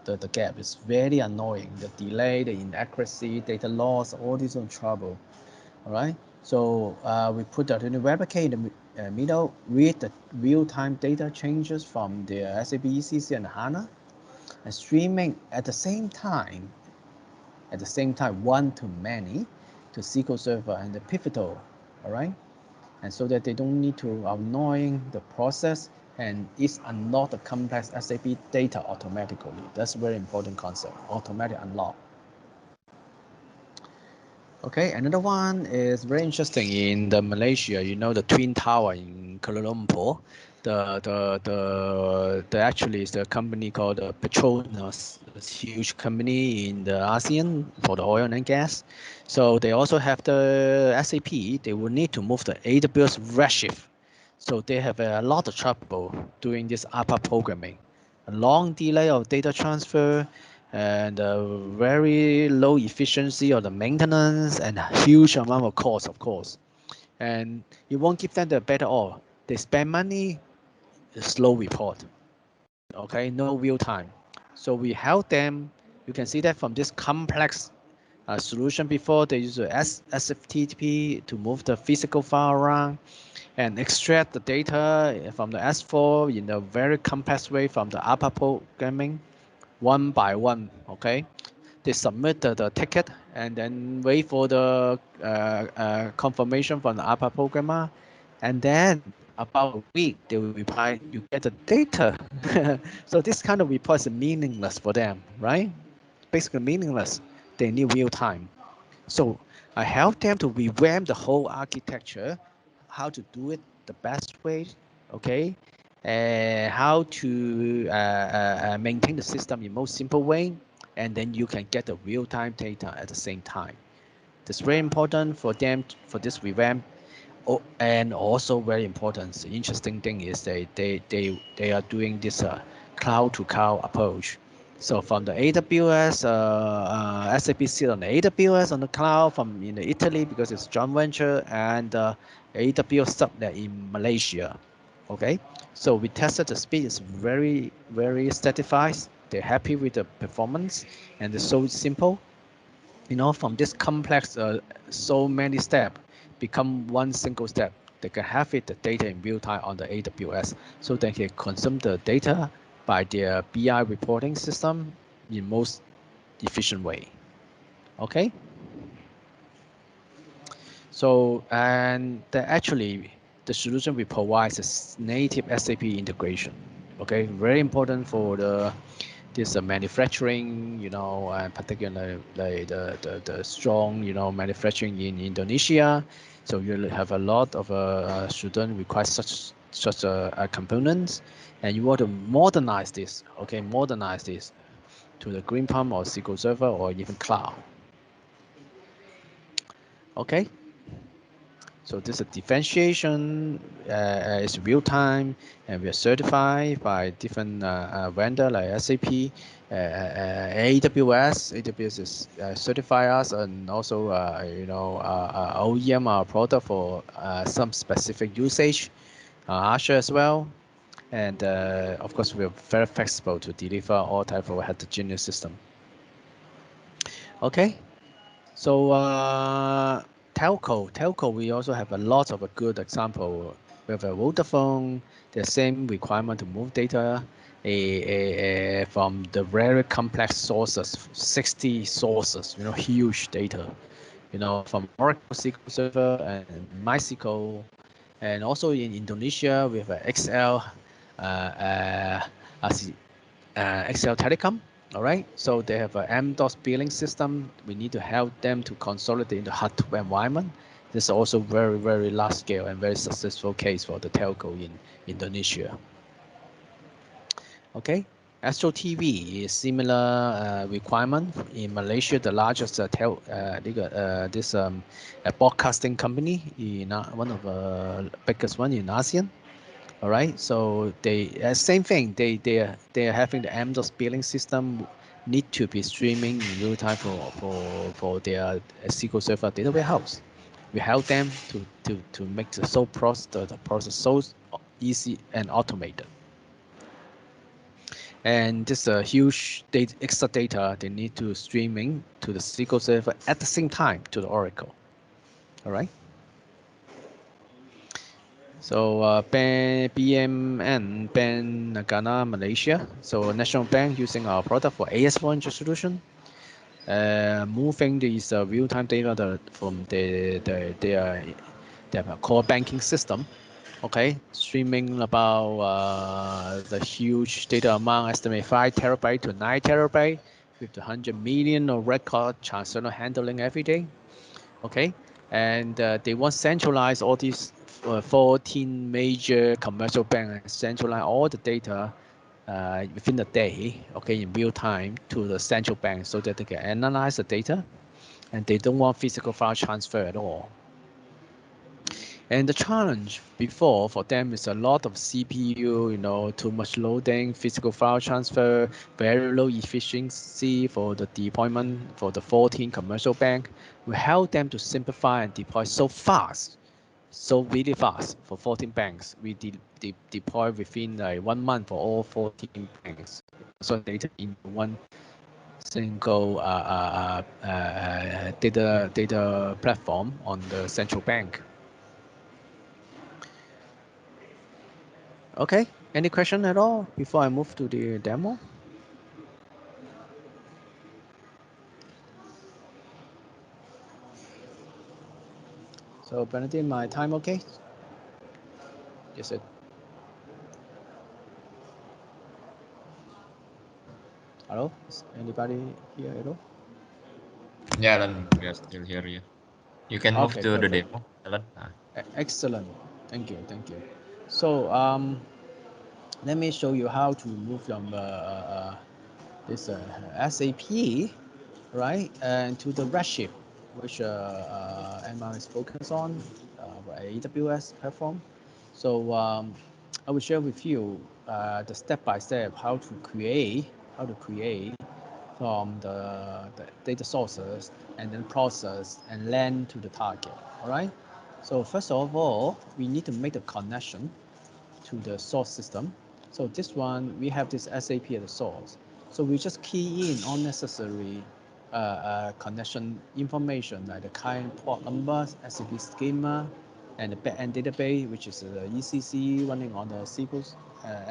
the gap. It's very annoying. The delay, the inaccuracy, data loss, all these are trouble. All right. So we put the replicate in the middle, read the real-time data changes from the SAP ECC and HANA, and streaming at the same time, one-to-many to SQL Server and the Pivotal, all right? And so that they don't need to annoying the process and it's unlock the complex SAP data automatically. That's a very important concept, automatic unlock. Okay, another one is very interesting in the Malaysia. You know the Twin Tower in Kuala Lumpur. The actually is the company called Petronas. It's a huge company in the ASEAN for the oil and gas. So they also have the SAP. They will need to move the AWS Redshift. So they have a lot of trouble doing this APA programming. A long delay of data transfer, and very low efficiency of the maintenance and a huge amount of cost, of course. And you won't give them the better all. They spend money, slow report. Okay, no real time. So we help them. You can see that from this complex solution before they use SFTP to move the physical file around and extract the data from the S4 in a very complex way from the APA programming one by one. Okay, they submit the ticket and then wait for the confirmation from the APA programmer, and then about a week they will reply, you get the data. So this kind of report is meaningless for them, right? Basically meaningless. They need real time. So I help them to revamp the whole architecture, how to do it the best way, okay? How to maintain the system in most simple way, and then you can get the real-time data at the same time. That's very important for them for this revamp. Oh, and also very important, the interesting thing is they are doing this cloud-to-cloud approach. So from the AWS, SAP sit on the AWS on the cloud from in Italy because it's joint venture, and AWS subnet in Malaysia. Okay, so we tested the speed is very satisfied. They're happy with the performance, and it's so simple. You know, from this complex, so many steps become one single step. They can have it the data in real time on the AWS, so they can consume the data by their BI reporting system in most efficient way. Okay. So and actually the solution we provide is native SAP integration. Okay, very important for this manufacturing, you know, and particularly the strong, you know, manufacturing in Indonesia. So you have a lot of students require such a components, and you want to modernize this. Okay, modernize this to the Green Palm or SQL Server or even cloud. Okay. So this differentiation is real time, and we are certified by different vendor like SAP, AWS. AWS is certify us, and also you know OEM our product for some specific usage. Azure as well, and of course we are very flexible to deliver all type of heterogeneous system. Okay. So telco, we also have a lot of a good example. We have a Vodafone, the same requirement to move data from the very complex sources, 60 sources, you know, huge data, you know, from Oracle SQL Server and MySQL, and also in Indonesia we have XL, XL Telecom. All right, so they have an MDOS billing system. We need to help them to consolidate the hardware environment. This is also very large scale and very successful case for the telco in Indonesia. Okay, Astro TV is similar requirement in Malaysia. The largest broadcasting company in one of the biggest one in ASEAN. All right, so they same thing. They are having the MDOS billing system need to be streaming in real time for their SQL Server data warehouse. We help them to make the process so easy and automated. And this huge extra data they need to streaming to the SQL Server at the same time to the Oracle. All right. So BMN, Bank Ghana, Malaysia. So national bank using our product for AS4 solution. Moving these real-time data from their core banking system. Okay, streaming about the huge data amount, estimate 5 terabyte to 9 terabyte with the 100 million of record transfer handling every day. Okay, and they want to centralize all these 14 major commercial banks, centralize all the data within the day, okay, in real time to the central bank so that they can analyze the data, and they don't want physical file transfer at all. And the challenge before for them is a lot of CPU, too much loading, physical file transfer, very low efficiency for the deployment for the 14 commercial bank. We help them to simplify and deploy so fast, so really fast for 14 banks. We deploy within like 1 month for all 14 banks. So data in one single data platform on the central bank. Okay, any question at all before I move to the demo? So Bernadine, my time okay? Yes, sir. Hello, is anybody here at all? Yeah, Alan, we are still here. Yeah. You can move Okay, to the perfect. demo, Alan. Excellent, thank you. So let me show you how to move from this SAP, right, and to the Redshift, which Emma is focused on, AWS platform. So I will share with you the step-by-step how to create from the data sources and then process and land to the target. All right. So first of all, we need to make the connection to the source system. So this one, we have this SAP at the source. So we just key in unnecessary connection information like the client port numbers, SAP schema, and the backend database, which is the ECC running on the SQL,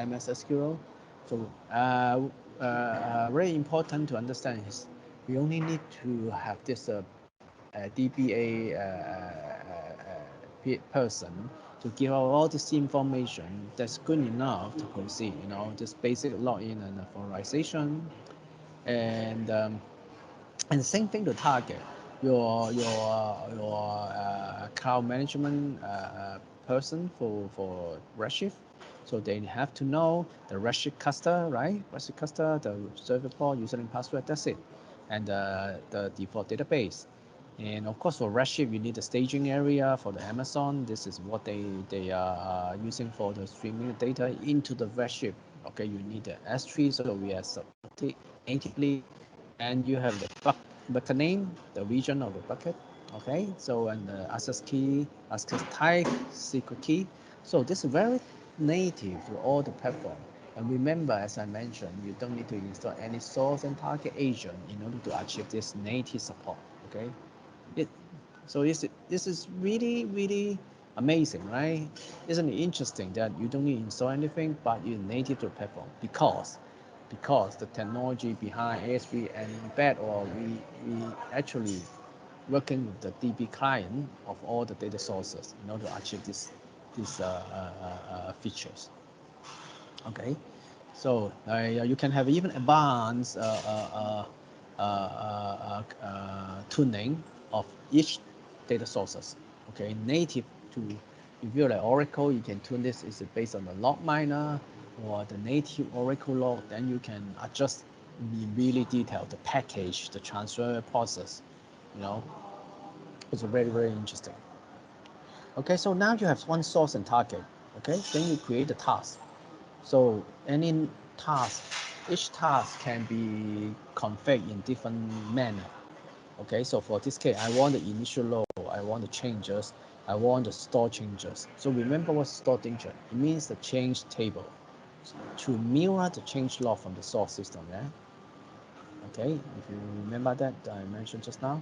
MS SQL. So very important to understand is we only need to have this DBA person to give out all this information. That's good enough to proceed. Just basic login and authorization, and the same thing to target your cloud management person for Redshift. So they have to know the Redshift cluster, right? Redshift cluster, the server port, username, password. That's it, and the default database. And of course, for Redshift, you need the staging area for the Amazon. This is what they are using for the streaming data into the Redshift. Okay, you need the S3, so we are supported natively, and you have the bucket name, the region of the bucket. Okay, so and the access key, access type, secret key. So this is very native to all the platform. And remember, as I mentioned, you don't need to install any source and target agent in order to achieve this native support. Okay. So this is really, really amazing, right? Isn't it interesting that you don't need to install anything, but you're native to the platform because the technology behind ASP and embed, or we actually working with the DB client of all the data sources in order to achieve these features. Okay, so you can have even advanced tuning of each data sources. Okay, native to, if you're like Oracle, you can tune this. Is it based on the log miner or the native Oracle log? Then you can adjust in really detail the package, the transfer process. It's very, very interesting. Okay, so now you have one source and target. Okay, then you create the task. So any task, each task can be configured in different manner. Okay, so for this case, I want the initial log, I want the changes, I want the store changes. So remember what store changes? It means the change table to mirror the change log from the source system. Yeah. Okay, if you remember that I mentioned just now.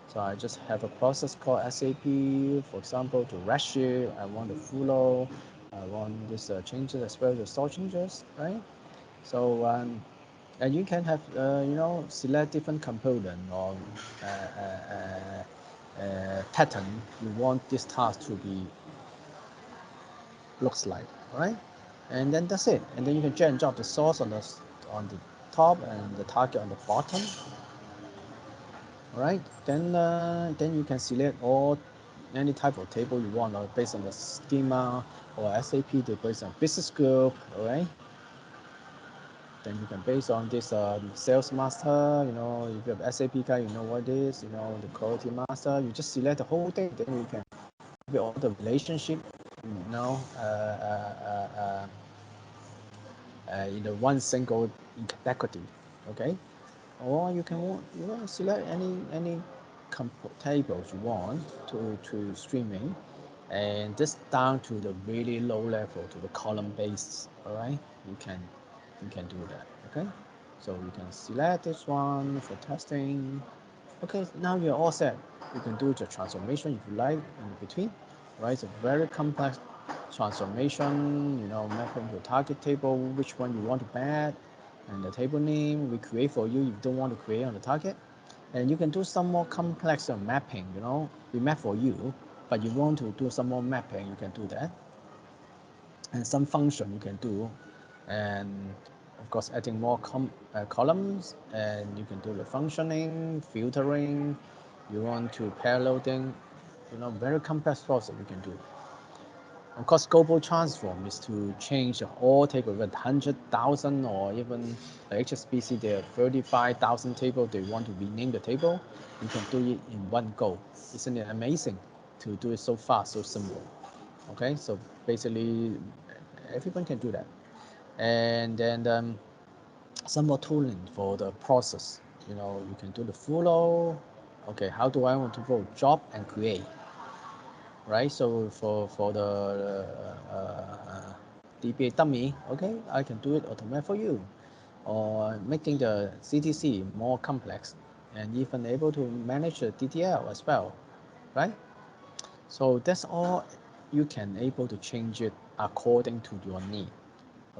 So I just have a process called SAP, for example, to Redshift. I want the flow. I want this changes as well, the store changes, right? So and you can have select different component or pattern you want this task to be looks like, right? And then that's it. And then you can drag and drop the source on the top and the target on the bottom. All right. Then you can select all any type of table you want, or based on the schema or SAP, they based on business group. All right. Then you can based on this sales master. If you have SAP guy, you know what it is. The quality master. You just select the whole thing. Then you can with all the relationship. You know. In the one single equity, okay? Or you can select any tables you want to streaming, and this down to the really low level to the column based. All right, you can do that. Okay, so you can select this one for testing. Okay, now you're all set. You can do the transformation if you like in between. Right, it's a very complex transformation. Mapping the target table, which one you want to add, and the table name we create for you. You don't want to create on the target, and you can do some more complex mapping. We map for you, but you want to do some more mapping, you can do that, and some function you can do, and of course adding more columns, and you can do the functioning, filtering. You want to paralleling, very complex process you can do. Of course, global transform is to change all table with 100,000 or even the HSBC, there are 35,000 table. They want to rename the table. You can do it in one go. Isn't it amazing to do it so fast, so simple? Okay, so basically everyone can do that. And then some more tooling for the process. You can do the flow. Okay, how do I want to go job and create? Right, so for the DBA dummy, okay, I can do it automatic for you, or making the CTC more complex, and even able to manage the DTL as well, right? So that's all. You can able to change it according to your need.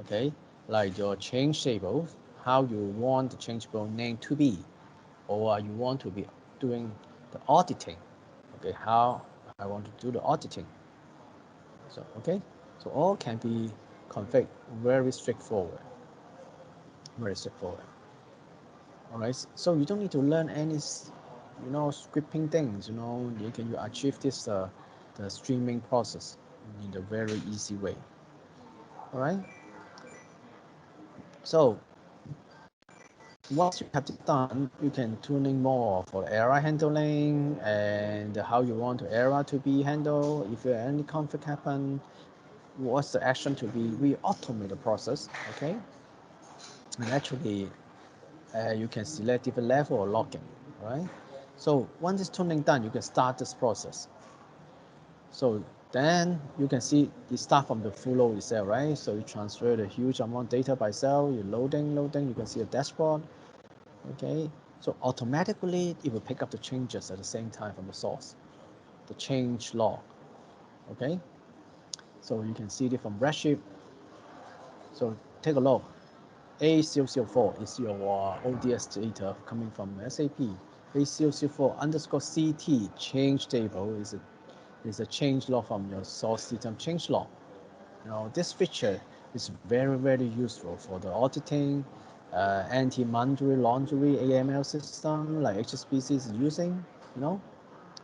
Okay, like your change table, how you want the changeable name to be, or you want to be doing the auditing. Okay, how I want to do the auditing. So okay, so all can be configured very straightforward. Very straightforward. All right, so you don't need to learn any scripting things. You can achieve this the streaming process in a very easy way. All right, so once you have this done, you can tuning more for error handling and how you want the error to be handled. If any conflict happen, what's the action to be? We automate the process. Okay, and actually you can select different level of logging, right? So once it's tuning done, you can start this process. So then you can see it start from the full load itself, right? So you transfer the huge amount of data by cell, you loading, you can see a dashboard, okay? So automatically it will pick up the changes at the same time from the source, the change log, okay? So you can see it from Redshift. So take a look. A004 is your ODS data coming from SAP. A004 underscore CT change table is a change log from your source system change log. This feature is very, very useful for the auditing, anti-money laundering AML system like HSBC is using,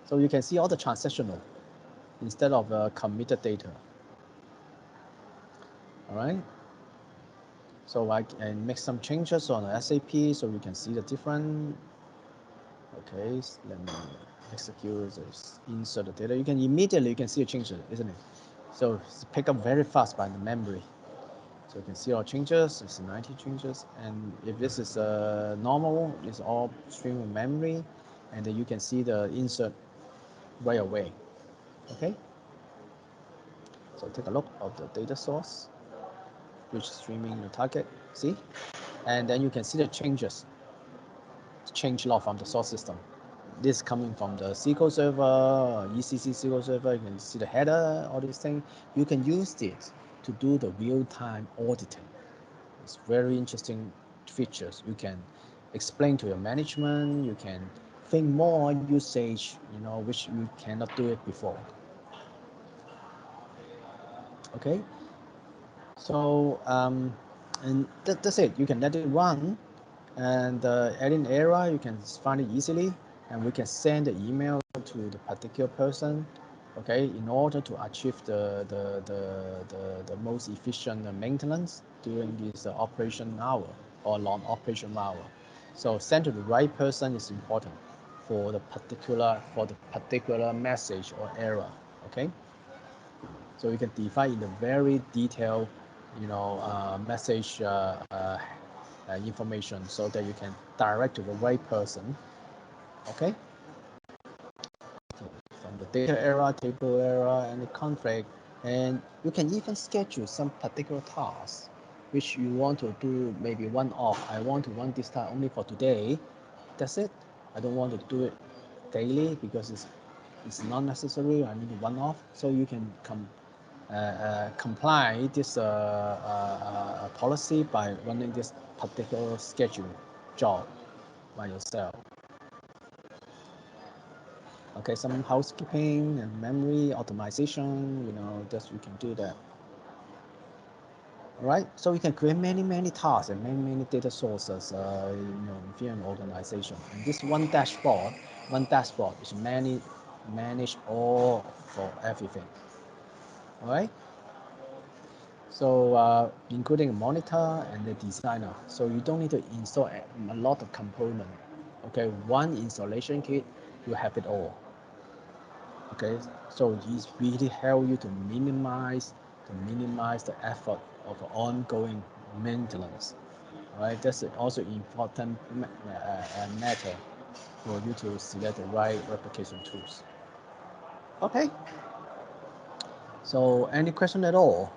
So you can see all the transactional instead of committed data. All right. So I can make some changes on the SAP so you can see the different. Okay, so let me execute this, insert the data. You can see a change, isn't it? So it's pick up very fast by the memory. So you can see our changes, it's 90 changes. And if this is normal, it's all stream of memory. And then you can see the insert right away. Okay. So take a look of the data source, which is streaming the target, see? And then you can see the changes, change log from the source system. this coming from the SQL Server, ECC SQL Server. You can see the header, all these things. You can use it to do the real-time auditing. It's very interesting features. You can explain to your management. You can think more usage, which you cannot do it before. Okay. So and that's it. You can let it run, and adding error, you can find it easily, and we can send the email to the particular person, okay, in order to achieve the most efficient maintenance during this operation hour or non-operation hour. So send to the right person is important for the particular message or error, okay. So you can define in a very detailed, message information so that you can direct to the right person. Okay. So from the data error, table error, and the conflict, and you can even schedule some particular tasks which you want to do maybe one off. I want to run this task only for today. That's it. I don't want to do it daily because it's not necessary. I need to one off. So you can comply this policy by running this particular schedule job by yourself. Okay, some housekeeping and memory optimization, just you can do that. All right, so you can create many tasks and many data sources, within an organization. And this one dashboard is manage all for everything. All right. So including a monitor and the designer. So you don't need to install a lot of components. Okay, one installation kit, you have it all. Okay, so it's really help you to minimize the effort of ongoing maintenance. All right, that's also important matter for you to select the right replication tools. Okay. So any question at all?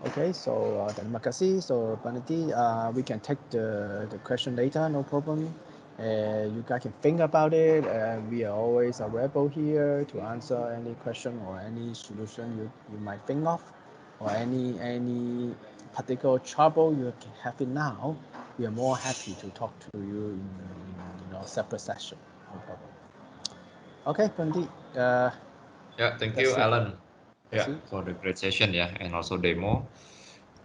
Okay, so terima kasih. So Paniti, we can take the question later, no problem. You guys can think about it. We are always available here to answer any question or any solution you might think of, or any particular trouble you have it now. We are more happy to talk to you in separate session. No problem. Okay, Paniti. Thank you, Alan. For the great session ya, and also demo.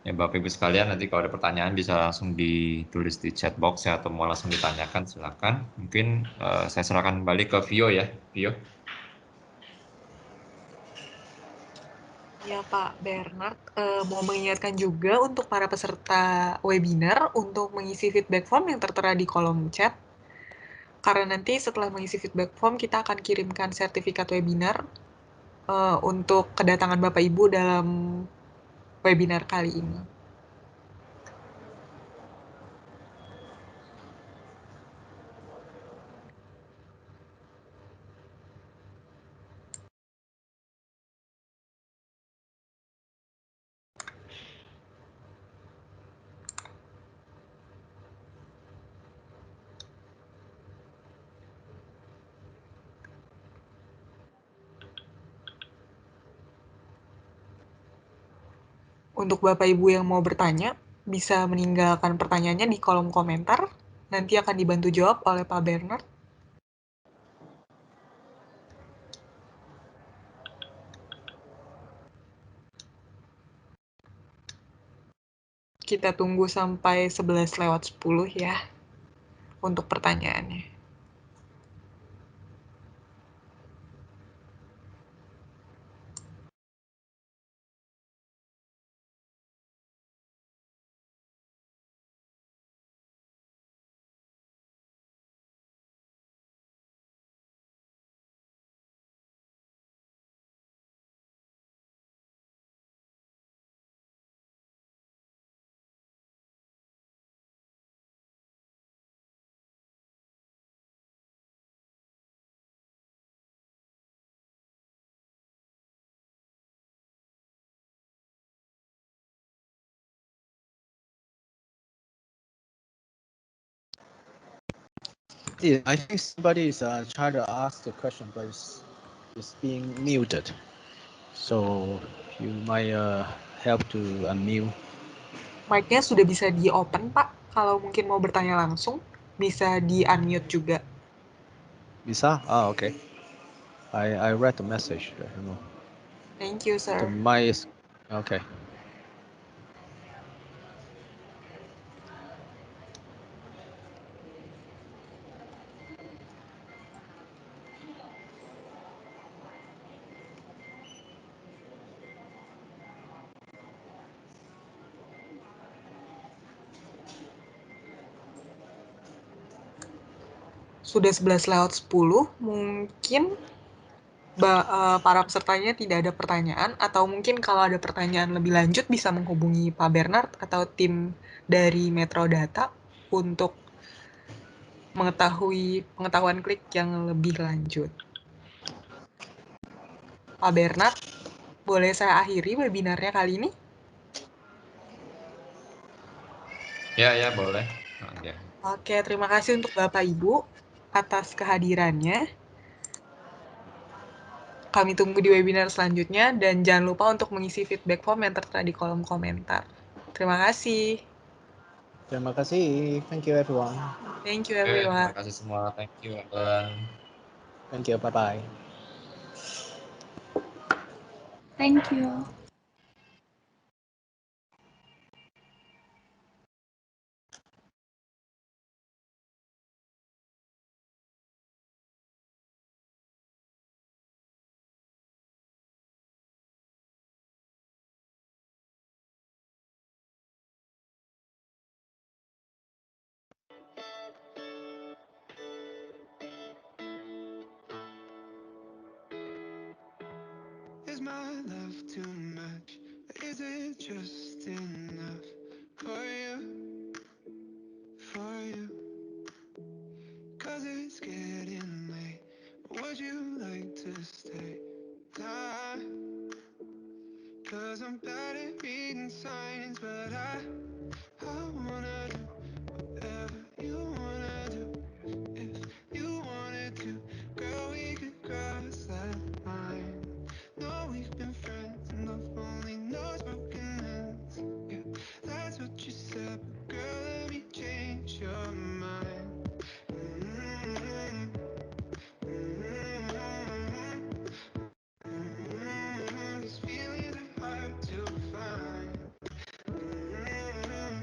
Ya, Bapak Ibu sekalian, nanti kalau ada pertanyaan bisa langsung ditulis di chat box ya, atau mau langsung ditanyakan, silakan. Mungkin saya serahkan kembali ke Vio ya, Vio. Ya Pak Bernard, mau mengingatkan juga untuk para peserta webinar untuk mengisi feedback form yang tertera di kolom chat. Karena nanti setelah mengisi feedback form, kita akan kirimkan sertifikat webinar untuk kedatangan Bapak Ibu dalam webinar kali ini. Untuk Bapak Ibu yang mau bertanya, bisa meninggalkan pertanyaannya di kolom komentar. Nanti akan dibantu jawab oleh Pak Bernard. Kita tunggu sampai 11:10 ya untuk pertanyaannya. Yeah, I think somebody is trying to ask the question, but it's being muted. So you might help to unmute. Mic-nya sudah bisa di-open, Pak. Kalau mungkin mau bertanya langsung, bisa di-unmute juga. Bisa? Ah, okay. I read the message. Thank you, The sir. mic is okay. Sudah 11:10, mungkin para pesertanya tidak ada pertanyaan, atau mungkin kalau ada pertanyaan lebih lanjut bisa menghubungi Pak Bernard atau tim dari Metro Data untuk mengetahui pengetahuan klik yang lebih lanjut. Pak Bernard, boleh saya akhiri webinarnya kali ini? Ya, boleh. Ya. Oke, terima kasih untuk Bapak Ibu atas kehadirannya. Kami tunggu di webinar selanjutnya, dan jangan lupa untuk mengisi feedback form yang tertera di kolom komentar. Terima kasih. Terima kasih. Thank you everyone. Thank you, Oke, terima everyone. kasih semua. Thank you, Alan. Thank you. Bye bye. Thank you. Is my love too much? Is it just enough for you? For you? 'Cause it's getting late. Would you like to stay? Nah, 'cause I'm bad at reading signs, but I wanna do whatever you wanna do. If you wanted to, girl, we could cross that line. No, we've been friends enough, only knows broken hands. Yeah, that's what you said, but girl, let me change your mind. Mm-hmm. Mm-hmm. Mm-hmm. These feelings are hard to find. Mm-hmm.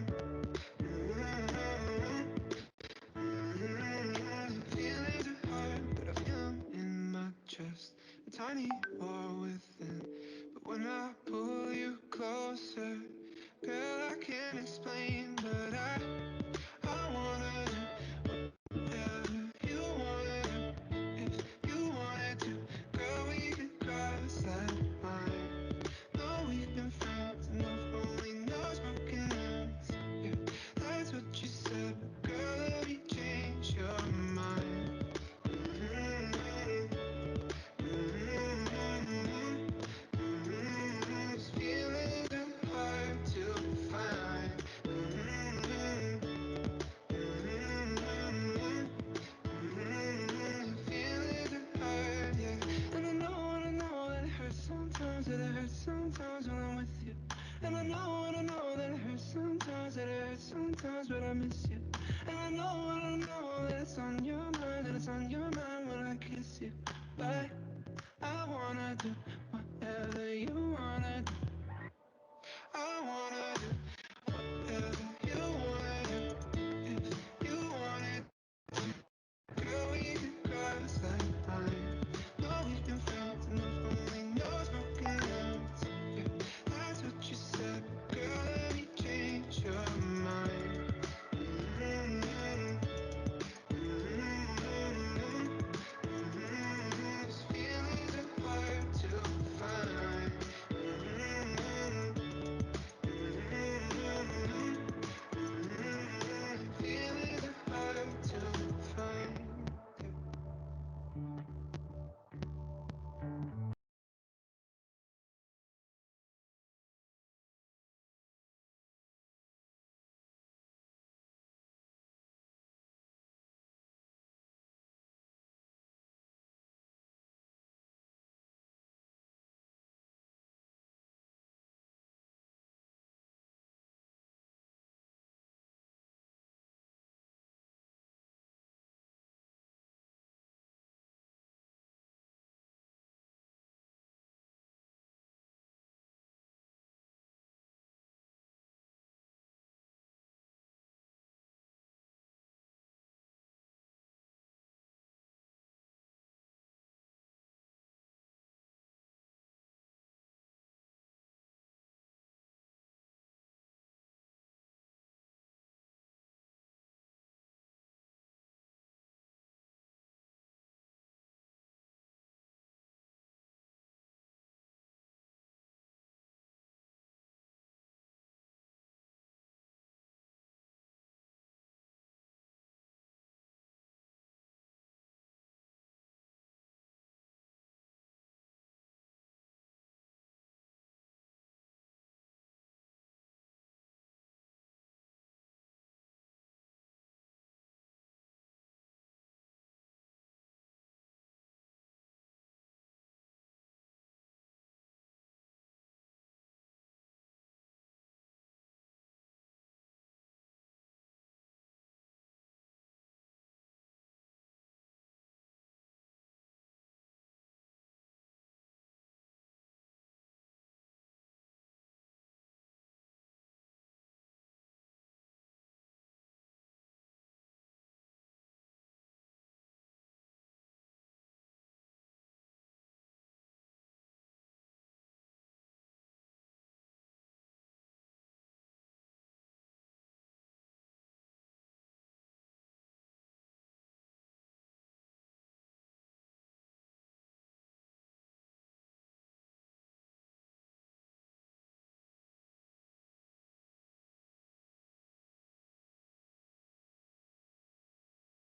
Mm-hmm. Feelings are hard, but I feel 'em in my chest. A tiny war within. But when I pull you closer, girl, I can't explain. But I wanna do whatever you wanna do. If you wanted to, girl, we could cross that line. No, we've been friends enough, only knows broken hands. Yeah, that's what you said, but girl, let me change your mind. Mm-hmm. Mm-hmm. Mm-hmm. These feelings are hard to find. Mm-hmm. Mm-hmm. Mm-hmm. Feelings are hard, yeah. And I know that it hurts sometimes, that it hurts sometimes when I'm with you. And I know that it hurts sometimes, that it hurts sometimes, but I miss you. And I know that it's on your mind, that it's on your mind when I kiss you. But I wanna do whatever you wanna do. I wanna